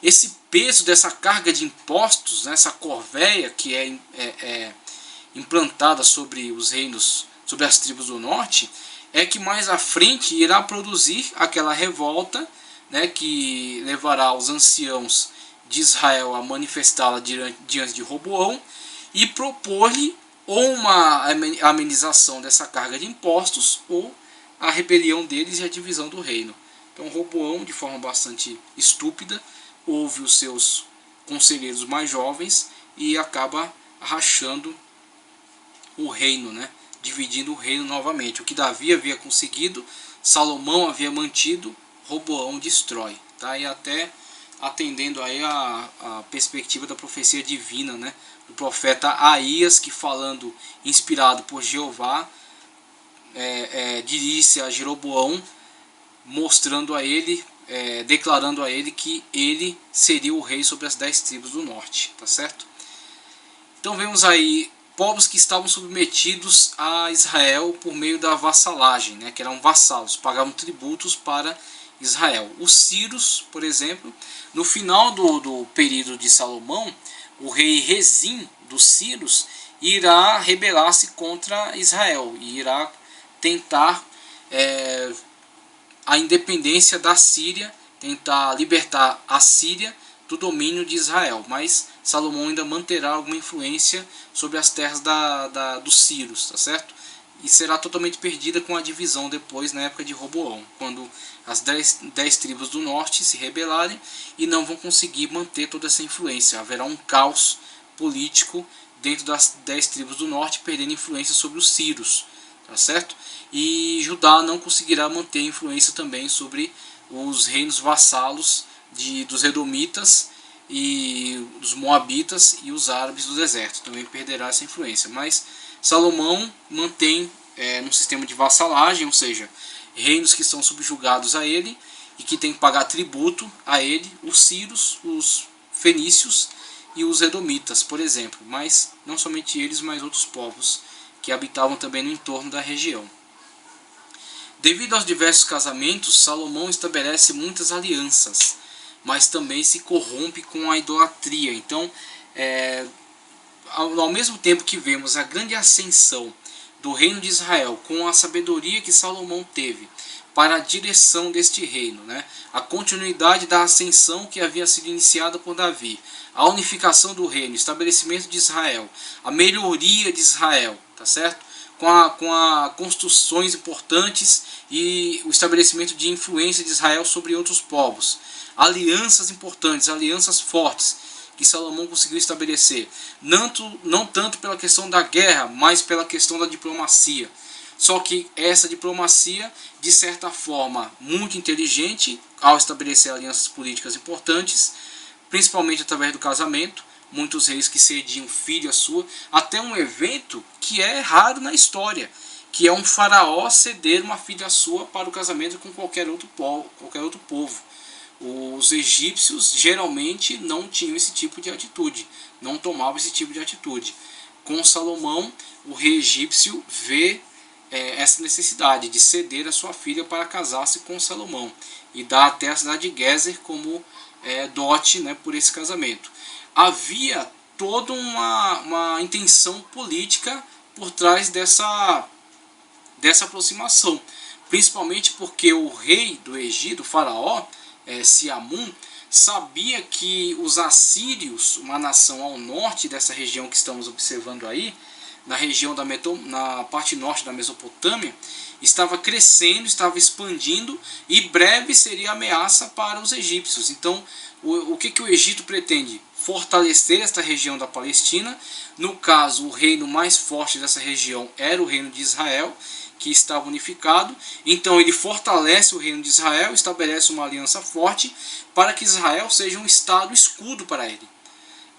Esse peso dessa carga de impostos, essa corvéia que é implantada sobre os reinos, sobre as tribos do norte, é que mais à frente irá produzir aquela revolta, né, que levará os anciãos de Israel a manifestá-la diante de Roboão, e propor-lhe ou uma amenização dessa carga de impostos ou a rebelião deles e a divisão do reino. Então Roboão, de forma bastante estúpida, ouve os seus conselheiros mais jovens e acaba rachando o reino, né? Dividindo o reino novamente. O que Davi havia conseguido, Salomão havia mantido, Roboão destrói. Tá? E até atendendo aí a perspectiva da profecia divina, né? Do profeta Aías, que falando, inspirado por Jeová, dirige-se a Jeroboão, mostrando a ele, declarando a ele que ele seria o rei sobre as 10 tribos do norte, tá certo? Então vemos aí povos que estavam submetidos a Israel por meio da vassalagem, né, que eram vassalos, pagavam tributos para Israel. Os sírios, por exemplo, no final do período de Salomão, o rei Rezim dos sírios irá rebelar-se contra Israel e irá tentar a independência da Síria, tentar libertar a Síria do domínio de Israel, mas Salomão ainda manterá alguma influência sobre as terras dos sírios, tá certo? E será totalmente perdida com a divisão depois, na época de Roboão, quando as 10 tribos do norte se rebelarem e não vão conseguir manter toda essa influência. Haverá um caos político dentro das 10 tribos do norte, perdendo influência sobre os sírios, tá certo? E Judá não conseguirá manter influência também sobre os reinos vassalos dos edomitas e dos moabitas e os árabes do deserto. Também perderá essa influência. Mas Salomão mantém um sistema de vassalagem, ou seja, reinos que são subjugados a ele e que têm que pagar tributo a ele, os sírios, os fenícios e os edomitas, por exemplo. Mas não somente eles, mas outros povos que habitavam também no entorno da região. Devido aos diversos casamentos, Salomão estabelece muitas alianças, mas também se corrompe com a idolatria. Então, ao mesmo tempo que vemos a grande ascensão do reino de Israel, com a sabedoria que Salomão teve para a direção deste reino, né? A continuidade da ascensão que havia sido iniciada por Davi, a unificação do reino, o estabelecimento de Israel, a melhoria de Israel, tá certo? Com a construções importantes e o estabelecimento de influência de Israel sobre outros povos, alianças importantes, alianças fortes que Salomão conseguiu estabelecer, não tanto pela questão da guerra, mas pela questão da diplomacia. Só que essa diplomacia, de certa forma, muito inteligente, ao estabelecer alianças políticas importantes, principalmente através do casamento, muitos reis que cediam filho a sua, até um evento que é raro na história, que é um faraó ceder uma filha sua para o casamento com qualquer outro povo. Os egípcios geralmente não tinham esse tipo de atitude, não tomavam esse tipo de atitude. Com Salomão, o rei egípcio vê essa necessidade de ceder a sua filha para casar-se com Salomão e dá até a cidade de Gezer como dote, né, por esse casamento. Havia toda uma intenção política por trás dessa aproximação, principalmente porque o rei do Egito, o faraó, Siamun, sabia que os assírios, uma nação ao norte dessa região que estamos observando aí, na parte norte da Mesopotâmia, estava crescendo, estava expandindo e breve seria ameaça para os egípcios. Então, o que o Egito pretende? Fortalecer esta região da Palestina. No caso, o reino mais forte dessa região era o reino de Israel, que estava unificado. Então ele fortalece o reino de Israel, estabelece uma aliança forte para que Israel seja um estado escudo para ele.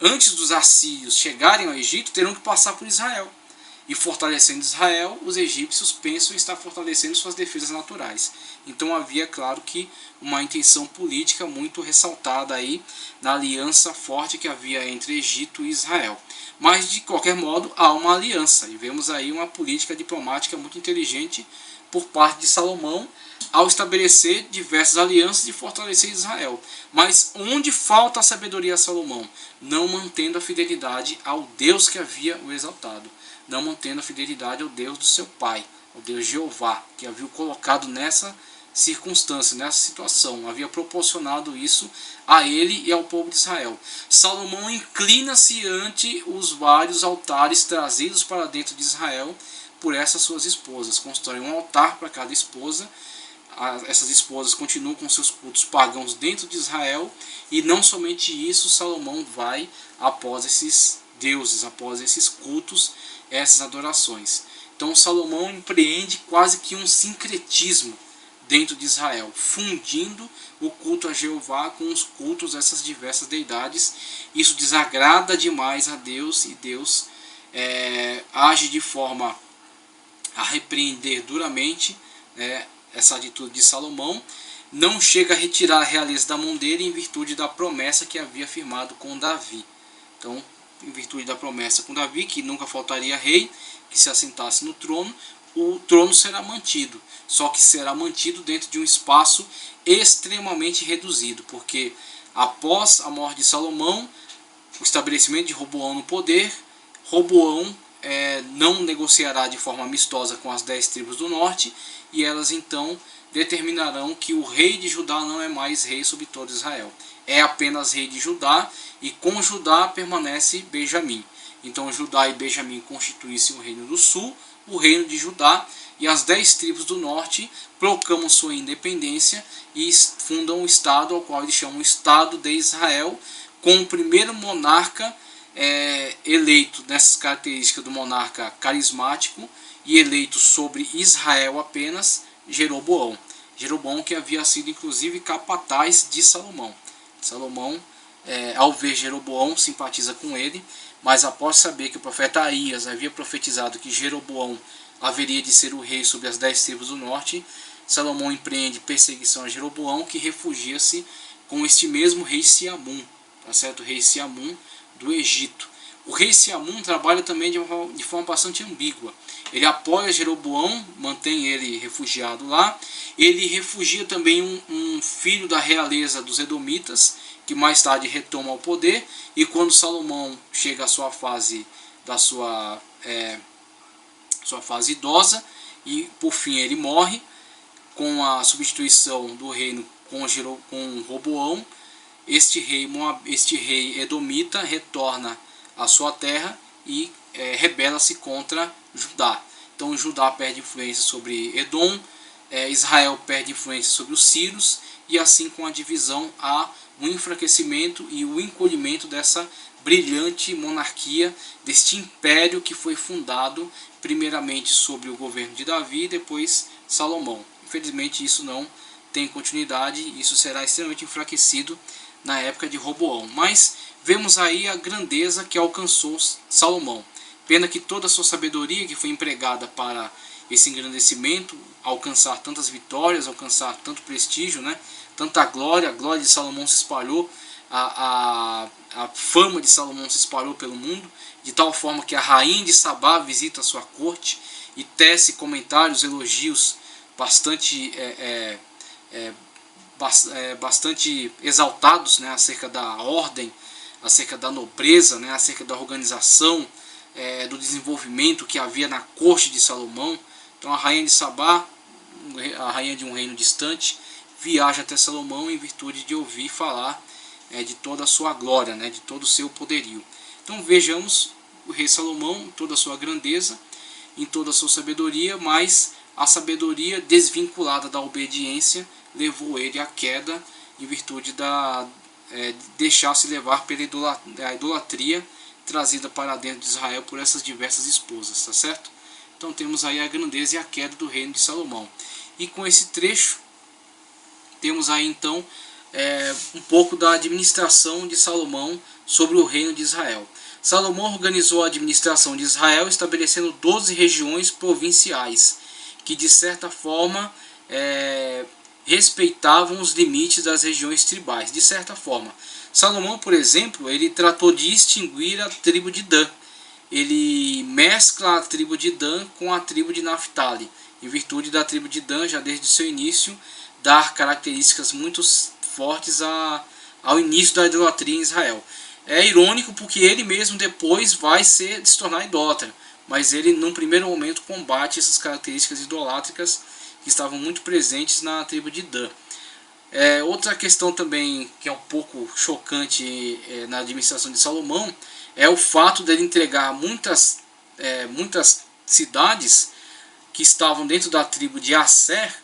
Antes dos assírios chegarem ao Egito, terão que passar por Israel. E fortalecendo Israel, os egípcios pensam em estar fortalecendo suas defesas naturais. Então havia, claro, que uma intenção política muito ressaltada aí na aliança forte que havia entre Egito e Israel. Mas, de qualquer modo, há uma aliança. E vemos aí uma política diplomática muito inteligente por parte de Salomão ao estabelecer diversas alianças e fortalecer Israel. Mas onde falta a sabedoria a Salomão? Não mantendo a fidelidade ao Deus que havia o exaltado. Não mantendo a fidelidade ao Deus do seu pai, ao Deus Jeová, que havia o colocado nessa circunstância, nessa situação, havia proporcionado isso a ele e ao povo de Israel. Salomão inclina-se ante os vários altares trazidos para dentro de Israel por essas suas esposas, constrói um altar para cada esposa. Essas esposas continuam com seus cultos pagãos dentro de Israel, e não somente isso, Salomão vai após esses deuses, após esses cultos, essas adorações. Então Salomão empreende quase que um sincretismo dentro de Israel, fundindo o culto a Jeová com os cultos dessas diversas deidades. Isso desagrada demais a Deus, e Deus age de forma a repreender duramente essa atitude de Salomão. Não chega a retirar a realeza da mão dele em virtude da promessa que havia firmado com Davi. Então, em virtude da promessa com Davi, que nunca faltaria rei que se assentasse no trono, o trono será mantido, só que será mantido dentro de um espaço extremamente reduzido, porque após a morte de Salomão, o estabelecimento de Roboão no poder, Roboão não negociará de forma amistosa com as 10 tribos do norte, e elas então determinarão que o rei de Judá não é mais rei sobre todo Israel, é apenas rei de Judá, e com Judá permanece Benjamim. Então Judá e Benjamim constituíssem o reino do sul, o reino de Judá, e as 10 tribos do norte proclamam sua independência e fundam o estado, ao qual eles chamam o Estado de Israel, com o primeiro monarca eleito nessas características do monarca carismático e eleito sobre Israel apenas, Jeroboão. Jeroboão, que havia sido inclusive capataz de Salomão. Salomão, ao ver Jeroboão, simpatiza com ele, mas após saber que o profeta Aías havia profetizado que Jeroboão haveria de ser o rei sobre as 10 tribos do norte, Salomão empreende perseguição a Jeroboão, que refugia-se com este mesmo rei Siamum, tá certo? O rei Siamum do Egito. O rei Siamum trabalha também de forma bastante ambígua. Ele apoia Jeroboão, mantém ele refugiado lá. Ele refugia também um filho da realeza dos Edomitas, que mais tarde retoma o poder, e quando Salomão chega à sua fase fase idosa, e por fim ele morre, com a substituição do reino com Roboão, este rei edomita retorna à sua terra e rebela-se contra Judá. Então Judá perde influência sobre Edom, Israel perde influência sobre os sírios, e assim com a divisão há o enfraquecimento e o encolhimento dessa brilhante monarquia, deste império que foi fundado primeiramente sobre o governo de Davi e depois Salomão. Infelizmente isso não tem continuidade, isso será extremamente enfraquecido na época de Roboão. Mas vemos aí a grandeza que alcançou Salomão. Pena que toda a sua sabedoria que foi empregada para esse engrandecimento, alcançar tantas vitórias, alcançar tanto prestígio, tanta glória, a glória de Salomão se espalhou, a fama de Salomão se espalhou pelo mundo, de tal forma que a rainha de Sabá visita a sua corte e tece comentários, elogios bastante exaltados, acerca da ordem, acerca da nobreza, acerca da organização, do desenvolvimento que havia na corte de Salomão. Então a rainha de Sabá, a rainha de um reino distante, viaja até Salomão em virtude de ouvir falar de toda a sua glória, de todo o seu poderio. Então vejamos o rei Salomão, toda a sua grandeza, em toda a sua sabedoria, mas a sabedoria desvinculada da obediência levou ele à queda em virtude de deixar-se levar pela idolatria trazida para dentro de Israel por essas diversas esposas, tá certo? Então temos aí a grandeza e a queda do reino de Salomão. E com esse trecho temos aí então um pouco da administração de Salomão sobre o reino de Israel. Salomão organizou a administração de Israel estabelecendo 12 regiões provinciais, que de certa forma respeitavam os limites das regiões tribais. De certa forma, Salomão, por exemplo, ele tratou de extinguir a tribo de Dan. Ele mescla a tribo de Dan com a tribo de Naftali, em virtude da tribo de Dan, já desde o seu início, dar características muito fortes ao início da idolatria em Israel. É irônico porque ele mesmo depois vai se tornar idólatra, mas ele num primeiro momento combate essas características idolátricas que estavam muito presentes na tribo de Dan. Outra questão também que é um pouco chocante na administração de Salomão é o fato dele entregar muitas cidades que estavam dentro da tribo de Asser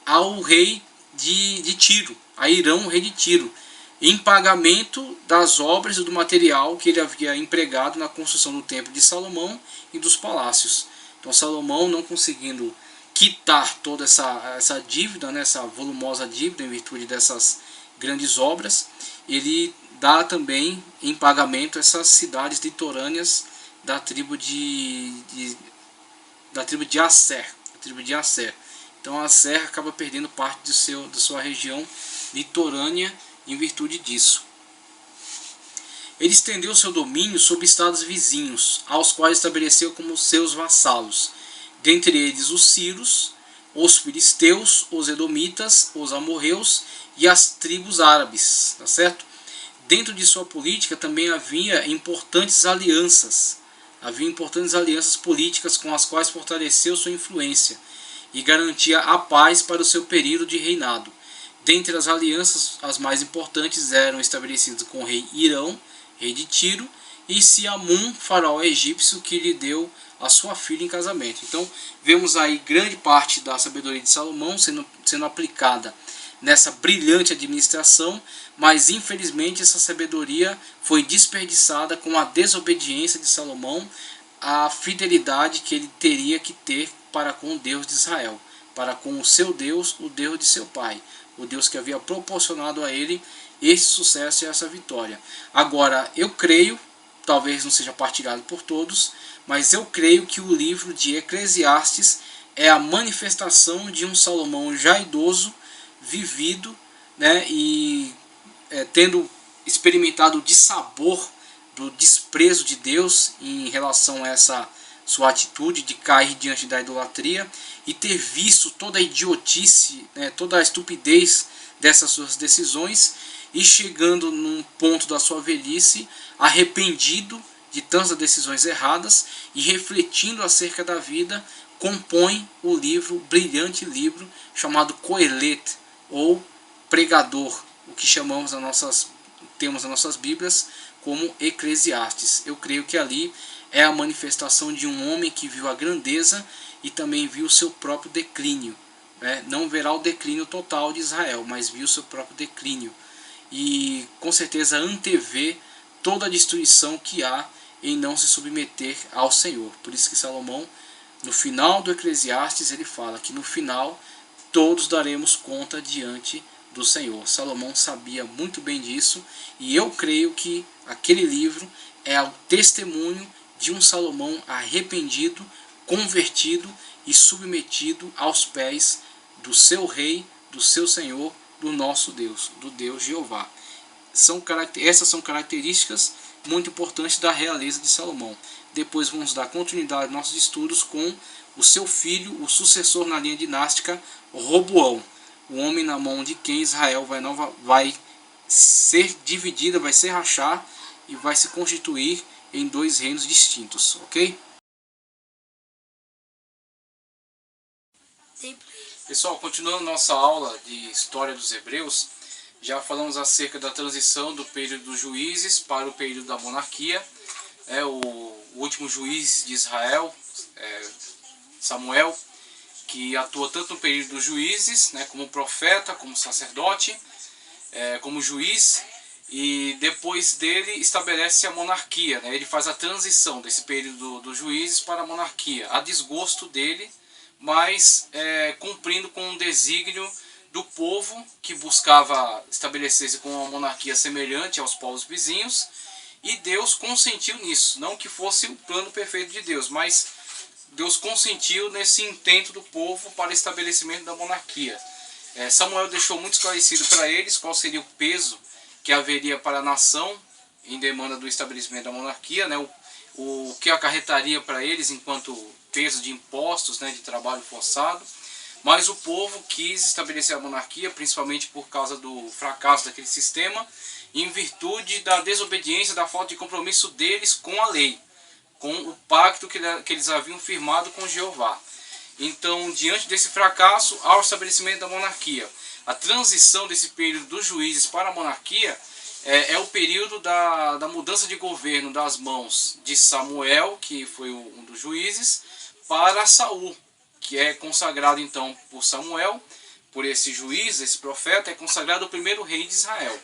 ao rei de Tiro, a Irão, rei de Tiro, em pagamento das obras e do material que ele havia empregado na construção do templo de Salomão e dos palácios. Então Salomão, não conseguindo quitar toda essa dívida, né, essa volumosa dívida em virtude dessas grandes obras, ele dá também em pagamento essas cidades litorâneas da tribo de Asser. Então Asser acaba perdendo parte da sua região litorânea em virtude disso. Ele estendeu seu domínio sobre estados vizinhos, aos quais estabeleceu como seus vassalos, dentre eles os sírios, os filisteus, os edomitas, os amorreus e as tribos árabes, tá certo? Dentro de sua política também havia importantes alianças políticas com as quais fortaleceu sua influência e garantia a paz para o seu período de reinado. Dentre as alianças, as mais importantes eram estabelecidas com o rei Irão, rei de Tiro, e Siamun, faraó egípcio, que lhe deu a sua filha em casamento. Então, vemos aí grande parte da sabedoria de Salomão sendo aplicada nessa brilhante administração, mas infelizmente essa sabedoria foi desperdiçada com a desobediência de Salomão à fidelidade que ele teria que ter para com o Deus de Israel, para com o seu Deus, o Deus de seu pai, o Deus que havia proporcionado a ele esse sucesso e essa vitória. Agora, eu creio, talvez não seja partilhado por todos, mas eu creio que o livro de Eclesiastes é a manifestação de um Salomão já idoso, vivido, né, e tendo experimentado o dissabor do desprezo de Deus em relação a essa sua atitude de cair diante da idolatria e ter visto toda a idiotice, né, toda a estupidez dessas suas decisões e chegando num ponto da sua velhice arrependido de tantas decisões erradas e refletindo acerca da vida, compõe o brilhante livro chamado Coelet, ou Pregador, o que temos nas nossas Bíblias como Eclesiastes. Eu creio que ali é a manifestação de um homem que viu a grandeza e também viu o seu próprio declínio. Não verá o declínio total de Israel, mas viu o seu próprio declínio. E com certeza antevê toda a destruição que há em não se submeter ao Senhor. Por isso que Salomão, no final do Eclesiastes, ele fala que no final todos daremos conta diante do Senhor. Salomão sabia muito bem disso e eu creio que aquele livro é o testemunho de um Salomão arrependido, convertido e submetido aos pés do seu rei, do seu Senhor, do nosso Deus, do Deus Jeová. Essas são características muito importantes da realeza de Salomão. Depois vamos dar continuidade aos nossos estudos com o seu filho, o sucessor na linha dinástica, Roboão, o homem na mão de quem Israel vai ser dividida, vai se rachar e vai se constituir em dois reinos distintos, ok? Pessoal, continuando nossa aula de História dos Hebreus, já falamos acerca da transição do período dos juízes para o período da monarquia. O último juiz de Israel, Samuel, que atua tanto no período dos juízes, como profeta, como sacerdote, como juiz, e depois dele estabelece a monarquia. Ele faz a transição desse período dos juízes para a monarquia, a desgosto dele, mas cumprindo com um desígnio do povo que buscava estabelecer-se com uma monarquia semelhante aos povos vizinhos, e Deus consentiu nisso. Não que fosse o plano perfeito de Deus, mas Deus consentiu nesse intento do povo para o estabelecimento da monarquia. Samuel deixou muito esclarecido para eles qual seria o peso que haveria para a nação em demanda do estabelecimento da monarquia, o que acarretaria para eles enquanto peso de impostos, de trabalho forçado. Mas o povo quis estabelecer a monarquia, principalmente por causa do fracasso daquele sistema, em virtude da desobediência, da falta de compromisso deles com a lei, com o pacto que eles haviam firmado com Jeová. Então, diante desse fracasso, há o estabelecimento da monarquia. A transição desse período dos juízes para a monarquia é o período da mudança de governo das mãos de Samuel, que foi um dos juízes, para Saul, que é consagrado então por Samuel, por esse juiz, esse profeta, é consagrado o primeiro rei de Israel.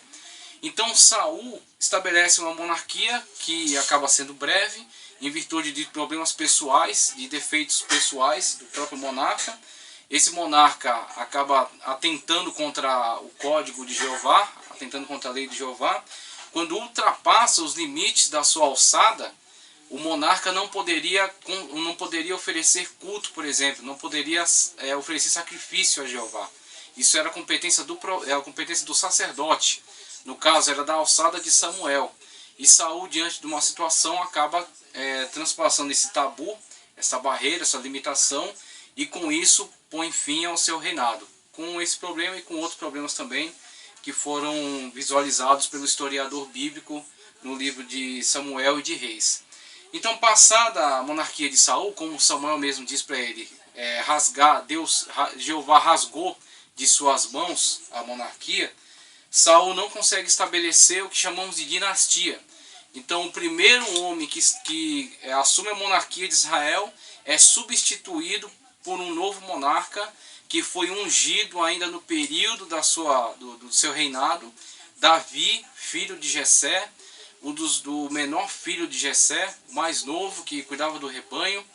Então Saul estabelece uma monarquia que acaba sendo breve, em virtude de problemas pessoais, de defeitos pessoais do próprio monarca. Esse monarca acaba atentando contra o código de Jeová, atentando contra a lei de Jeová. Quando ultrapassa os limites da sua alçada, o monarca não poderia oferecer culto, por exemplo, não poderia oferecer sacrifício a Jeová. Isso era a competência do sacerdote. No caso, era da alçada de Samuel. E Saul, diante de uma situação, acaba transpassando esse tabu, essa barreira, essa limitação, e com isso põe fim ao seu reinado. Com esse problema e com outros problemas também, que foram visualizados pelo historiador bíblico no livro de Samuel e de Reis. Então, passada a monarquia de Saul, como Samuel mesmo diz para ele, Jeová rasgou de suas mãos a monarquia, Saul não consegue estabelecer o que chamamos de dinastia. Então, o primeiro homem que assume a monarquia de Israel é substituído por um novo monarca que foi ungido ainda no período do seu reinado, Davi, filho de Jessé, do menor filho de Jessé, mais novo, que cuidava do rebanho,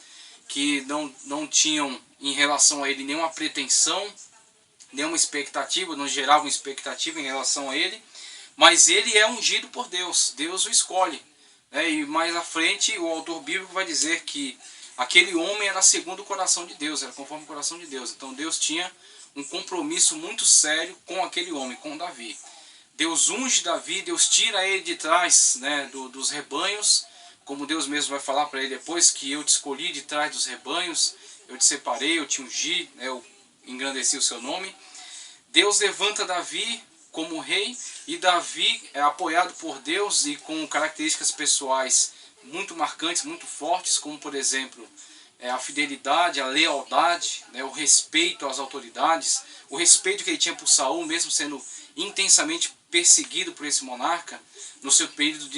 que não tinham em relação a ele nenhuma pretensão, nenhuma expectativa, não gerava uma expectativa em relação a ele, mas ele é ungido por Deus, Deus o escolhe. E mais à frente o autor bíblico vai dizer que aquele homem era segundo o coração de Deus, era conforme o coração de Deus. Então Deus tinha um compromisso muito sério com aquele homem, com Davi. Deus unge Davi, Deus tira ele de trás dos rebanhos, como Deus mesmo vai falar para ele depois, que eu te escolhi de trás dos rebanhos, eu te separei, eu te ungi, eu engrandeci o seu nome. Deus levanta Davi como rei, e Davi é apoiado por Deus e com características pessoais muito marcantes, muito fortes, como por exemplo a fidelidade, a lealdade, o respeito às autoridades, o respeito que ele tinha por Saul, mesmo sendo intensamente perseguido por esse monarca, no seu período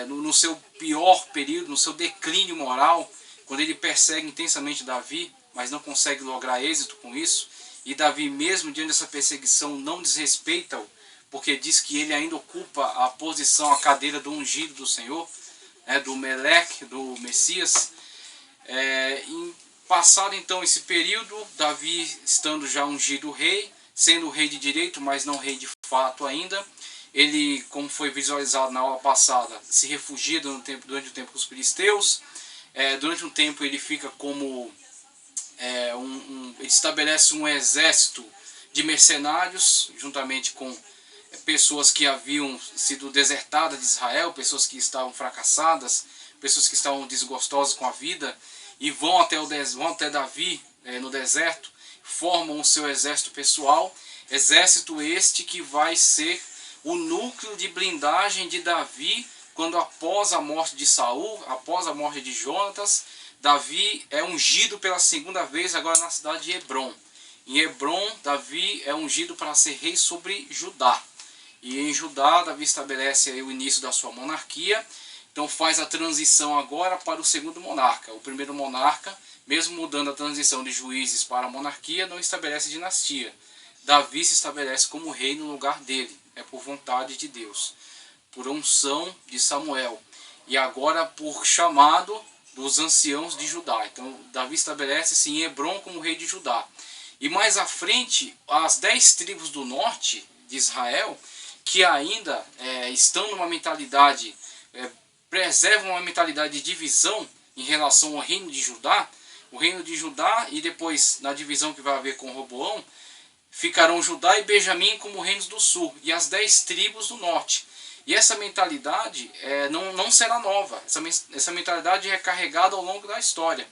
no seu pior período, no seu declínio moral, quando ele persegue intensamente Davi, mas não consegue lograr êxito com isso. E Davi, mesmo diante dessa perseguição, não desrespeita-o, porque diz que ele ainda ocupa a posição, a cadeira do ungido do Senhor, do Meleque, do Messias. Passado então esse período, Davi estando já ungido rei, sendo rei de direito, mas não rei de fato ainda, ele, como foi visualizado na aula passada, se refugia durante o tempo com os filisteus. Durante um tempo ele fica como... ele estabelece um exército de mercenários, juntamente com pessoas que haviam sido desertadas de Israel, pessoas que estavam fracassadas, pessoas que estavam desgostosas com a vida, e vão até Davi no deserto, formam o seu exército pessoal, exército este que vai ser o núcleo de blindagem de Davi, quando após a morte de Saul, após a morte de Jonatas, Davi é ungido pela segunda vez agora na cidade de Hebrom. Em Hebrom, Davi é ungido para ser rei sobre Judá. E em Judá, Davi estabelece aí o início da sua monarquia. Então faz a transição agora para o segundo monarca. O primeiro monarca, mesmo mudando a transição de juízes para a monarquia, não estabelece dinastia. Davi se estabelece como rei no lugar dele. É por vontade de Deus, por unção de Samuel. E agora por chamado dos anciãos de Judá. Então Davi estabelece-se em Hebrom como rei de Judá. E mais à frente, as 10 tribos do norte de Israel, que ainda estão numa mentalidade, preservam uma mentalidade de divisão em relação ao reino de Judá, o reino de Judá, e depois na divisão que vai haver com Roboão, ficarão Judá e Benjamim como reinos do sul, e as 10 tribos do norte. E essa mentalidade não será nova. Essa mentalidade é carregada ao longo da história.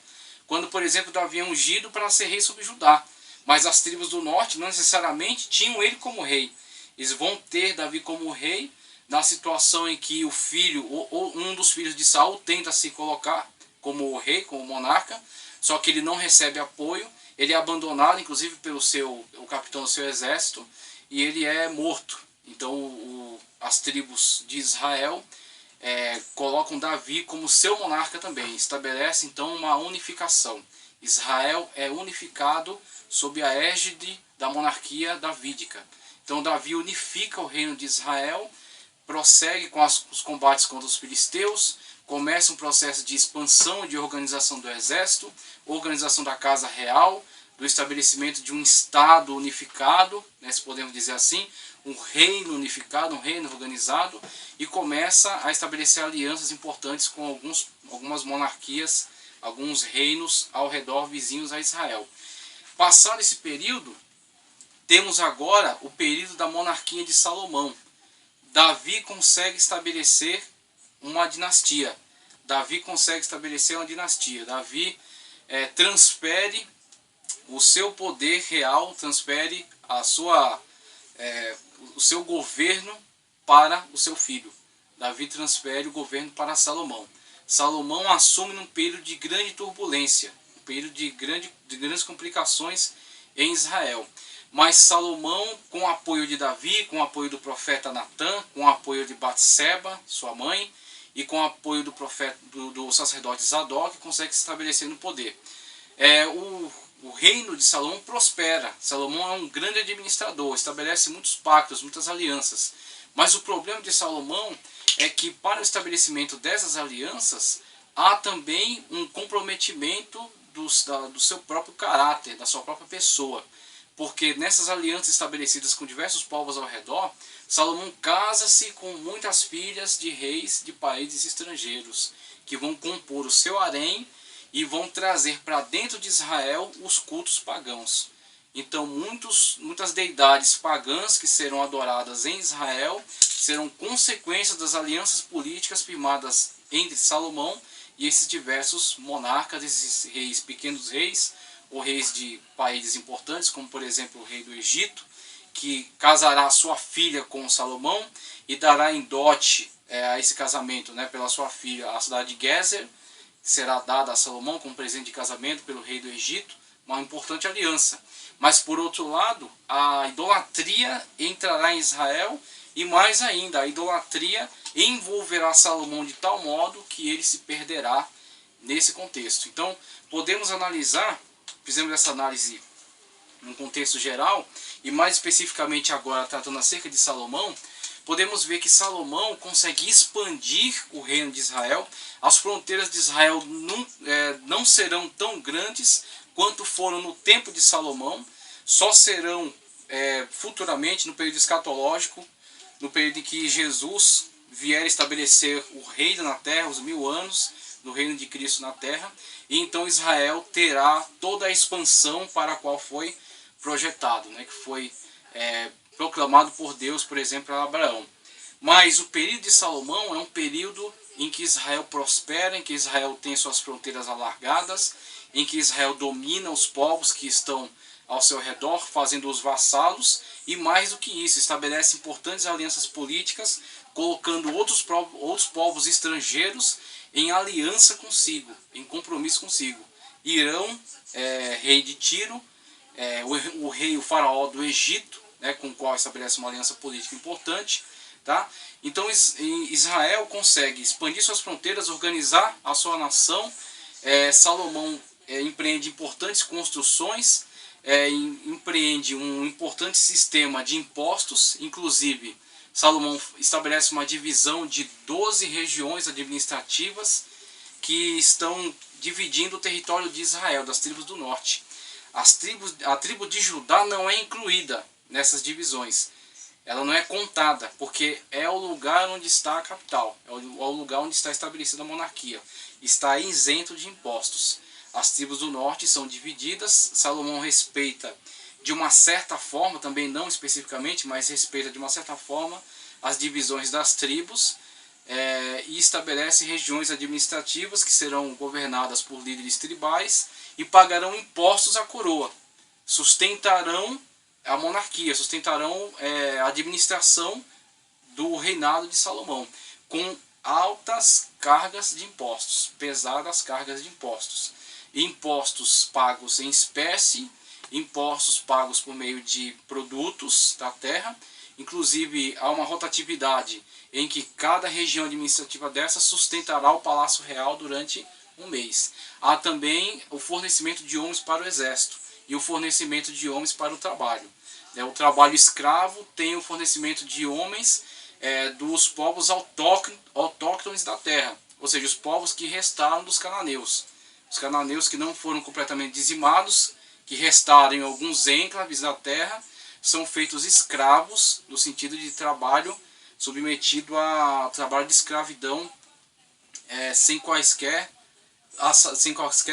Quando, por exemplo, Davi é ungido para ser rei sobre Judá. Mas as tribos do norte não necessariamente tinham ele como rei. Eles vão ter Davi como rei na situação em que o filho, ou um dos filhos de Saul, tenta se colocar como rei, como monarca. só que ele não recebe apoio, ele é abandonado inclusive pelo o capitão do seu exército, e ele é morto. Então as tribos de Israel colocam Davi como seu monarca também, estabelece então uma unificação. Israel é unificado sob a égide da monarquia davídica. Então Davi unifica o reino de Israel, prossegue com os combates contra os filisteus, começa um processo de expansão e de organização do exército, organização da casa real, do estabelecimento de um Estado unificado, né, se podemos dizer assim, um reino unificado, um reino organizado, e começa a estabelecer alianças importantes com algumas monarquias, alguns reinos ao redor vizinhos a Israel. Passado esse período, temos agora o período da monarquia de Salomão. Davi consegue estabelecer uma dinastia. Davi transfere o seu poder real, transfere o seu governo para o seu filho. Davi transfere o governo para Salomão. Salomão assume num período de grande turbulência, um período de grandes complicações em Israel. Mas Salomão, com o apoio de Davi, com o apoio do profeta Natã, com o apoio de Batseba, sua mãe, e com o apoio do sacerdote Zadok, consegue se estabelecer no poder. O reino de Salomão prospera. Salomão é um grande administrador, estabelece muitos pactos, muitas alianças. Mas o problema de Salomão é que para o estabelecimento dessas alianças, há também um comprometimento do seu próprio caráter, da sua própria pessoa. Porque nessas alianças estabelecidas com diversos povos ao redor, Salomão casa-se com muitas filhas de reis de países estrangeiros, que vão compor o seu harém e vão trazer para dentro de Israel os cultos pagãos. Então muitas deidades pagãs que serão adoradas em Israel serão consequências das alianças políticas firmadas entre Salomão e esses diversos monarcas, esses reis, pequenos reis, ou reis de países importantes, como por exemplo o rei do Egito, que casará sua filha com Salomão e dará em dote a esse casamento, né, pela sua filha, a cidade de Gezer, que será dada a Salomão como presente de casamento pelo rei do Egito, uma importante aliança. Mas por outro lado, a idolatria entrará em Israel, e mais ainda, a idolatria envolverá Salomão de tal modo que ele se perderá nesse contexto. Então podemos analisar, fizemos essa análise num contexto geral, e mais especificamente agora tratando acerca de Salomão, podemos ver que Salomão consegue expandir o reino de Israel. As fronteiras de Israel não serão tão grandes quanto foram no tempo de Salomão, só serão futuramente, no período escatológico, no período em que Jesus vier estabelecer o reino na terra, os 1000 anos do reino de Cristo na terra, e então Israel terá toda a expansão para a qual foi projetado, né, que foi proclamado por Deus, por exemplo, a Abraão. Mas o período de Salomão é um período em que Israel prospera, em que Israel tem suas fronteiras alargadas, em que Israel domina os povos que estão ao seu redor, fazendo-os vassalos, e mais do que isso, estabelece importantes alianças políticas, colocando outros povos estrangeiros em aliança consigo, em compromisso consigo. Irão, rei de Tiro, o faraó do Egito, né, com o qual estabelece uma aliança política importante. Tá? Então Israel consegue expandir suas fronteiras, organizar a sua nação. Salomão empreende importantes construções, empreende um importante sistema de impostos. Inclusive Salomão estabelece uma divisão de 12 regiões administrativas que estão dividindo o território de Israel, das tribos do norte. A tribo de Judá não é incluída nessas divisões. Ela não é contada, porque é o lugar onde está a capital, é o lugar onde está estabelecida a monarquia. Está isento de impostos. As tribos do norte são divididas. Salomão respeita de uma certa forma, também não especificamente, mas respeita de uma certa forma as divisões das tribos, e estabelece regiões administrativas que serão governadas por líderes tribais e pagarão impostos à coroa, sustentarão a monarquia, sustentarão a administração do reinado de Salomão, com altas cargas de impostos, pesadas cargas de impostos. impostos pagos em espécie, impostos pagos por meio de produtos da terra. Inclusive, há uma rotatividade em que cada região administrativa dessa sustentará o Palácio Real durante um mês. Há também o fornecimento de homens para o exército e o fornecimento de homens para o trabalho. O trabalho escravo tem o fornecimento de homens dos povos autóctones da terra, ou seja, os povos que restaram dos cananeus. Os cananeus que não foram completamente dizimados, que restaram em alguns enclaves da terra, são feitos escravos, no sentido de trabalho submetido a trabalho de escravidão, sem quaisquer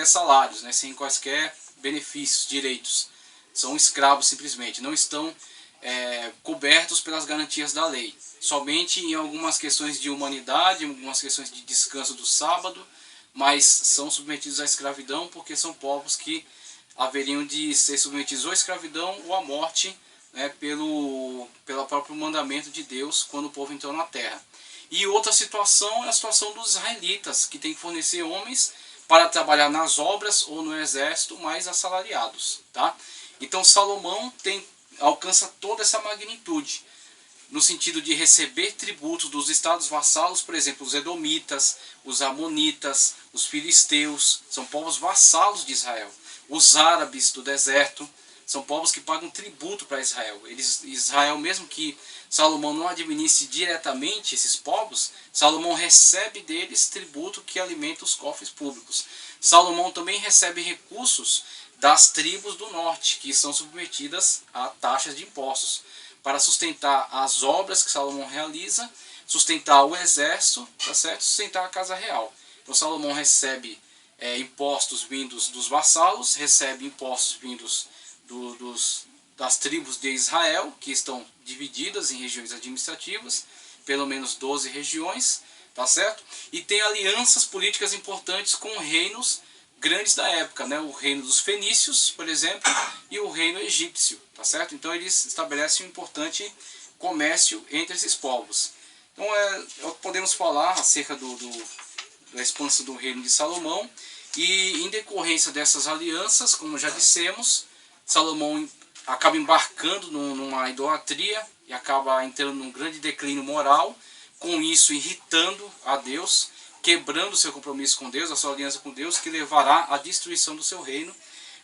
salários, né, sem quaisquer benefícios, direitos. São escravos simplesmente, não estão cobertos pelas garantias da lei. Somente em algumas questões de humanidade, em algumas questões de descanso do sábado, mas são submetidos à escravidão porque são povos que haveriam de ser submetidos ou à escravidão ou à morte, né, pelo próprio mandamento de Deus quando o povo entrou na terra. E outra situação é a situação dos israelitas, que tem que fornecer homens para trabalhar nas obras ou no exército, mais assalariados. Tá? Então Salomão alcança toda essa magnitude, no sentido de receber tributos dos estados vassalos, por exemplo, os edomitas, os amonitas, os filisteus, são povos vassalos de Israel. Os árabes do deserto são povos que pagam tributo para Israel. Israel, mesmo que Salomão não administre diretamente esses povos, Salomão recebe deles tributo que alimenta os cofres públicos. Salomão também recebe recursos das tribos do norte, que são submetidas a taxas de impostos, para sustentar as obras que Salomão realiza, sustentar o exército, tá certo? Sustentar a casa real. Então Salomão recebe impostos vindos dos vassalos, recebe impostos vindos das tribos de Israel, que estão divididas em regiões administrativas, pelo menos 12 regiões, tá certo? E tem alianças políticas importantes com reinos grandes da época, né? O reino dos fenícios, por exemplo, e o reino egípcio, tá certo? Então eles estabelecem um importante comércio entre esses povos. Então podemos falar acerca da expansão do reino de Salomão, e em decorrência dessas alianças, como já dissemos, Salomão acaba embarcando numa idolatria e acaba entrando num grande declínio moral, com isso irritando a Deus, quebrando seu compromisso com Deus, a sua aliança com Deus, que levará à destruição do seu reino,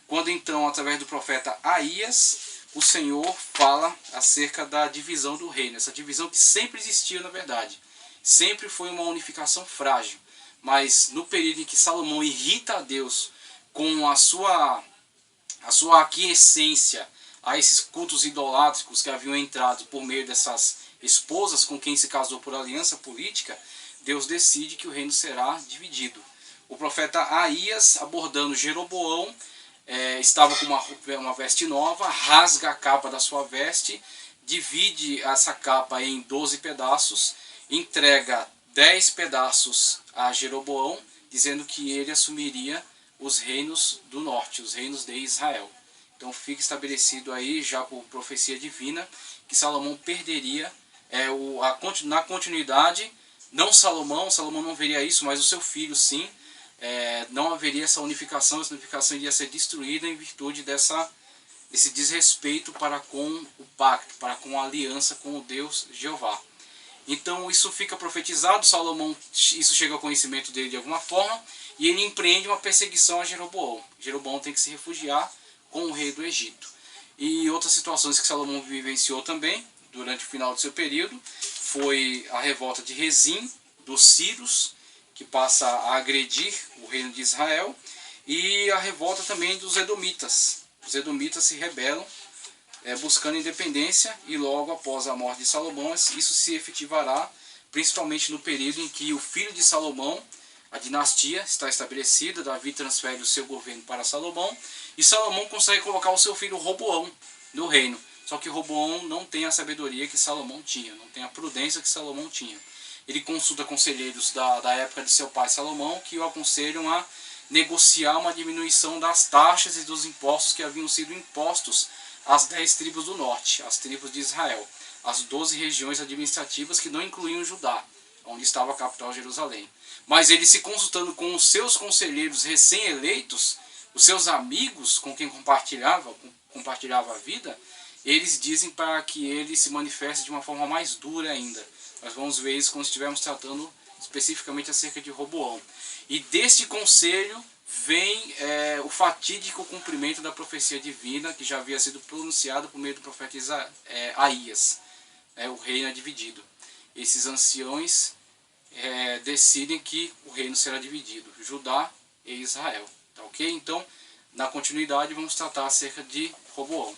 quando então, através do profeta Aías, o Senhor fala acerca da divisão do reino, essa divisão que sempre existiu na verdade, sempre foi uma unificação frágil, mas no período em que Salomão irrita a Deus com a sua aquiescência a esses cultos idolátricos que haviam entrado por meio dessas esposas com quem se casou por aliança política, Deus decide que o reino será dividido. O profeta Aías, abordando Jeroboão, estava com uma veste nova, rasga a capa da sua veste, divide essa capa em 12 pedaços, entrega 10 pedaços a Jeroboão, dizendo que ele assumiria os reinos do norte, os reinos de Israel. Então fica estabelecido aí, já por profecia divina, que Salomão perderia, na continuidade, não Salomão não veria isso, mas o seu filho sim, não haveria essa unificação iria ser destruída em virtude desse desrespeito para com o pacto, para com a aliança com o Deus Jeová. Então isso fica profetizado, Salomão, isso chega ao conhecimento dele de alguma forma, e ele empreende uma perseguição a Jeroboão. Jeroboão tem que se refugiar com o rei do Egito. E outras situações que Salomão vivenciou também, durante o final do seu período, foi a revolta de Rezim, dos sírios, que passa a agredir o reino de Israel, e a revolta também dos edomitas. Os edomitas se rebelam, buscando independência, e logo após a morte de Salomão, isso se efetivará, principalmente no período em que o filho de Salomão, a dinastia está estabelecida, Davi transfere o seu governo para Salomão, e Salomão consegue colocar o seu filho Roboão no reino. Só que Roboão não tem a sabedoria que Salomão tinha, não tem a prudência que Salomão tinha. Ele consulta conselheiros da época de seu pai Salomão, que o aconselham a negociar uma diminuição das taxas e dos impostos que haviam sido impostos às 10 tribos do norte, as tribos de Israel, as 12 regiões administrativas que não incluíam Judá. onde estava a capital Jerusalém. Mas ele, se consultando com os seus conselheiros recém-eleitos, os seus amigos com quem compartilhava a vida, eles dizem para que ele se manifeste de uma forma mais dura ainda. Nós vamos ver isso quando estivermos tratando especificamente acerca de Roboão. E deste conselho vem o fatídico cumprimento da profecia divina que já havia sido pronunciado por meio do profeta Aías. O reino é dividido. Esses anciões decidem que o reino será dividido, Judá e Israel. Tá ok? Então, na continuidade, vamos tratar acerca de Roboão.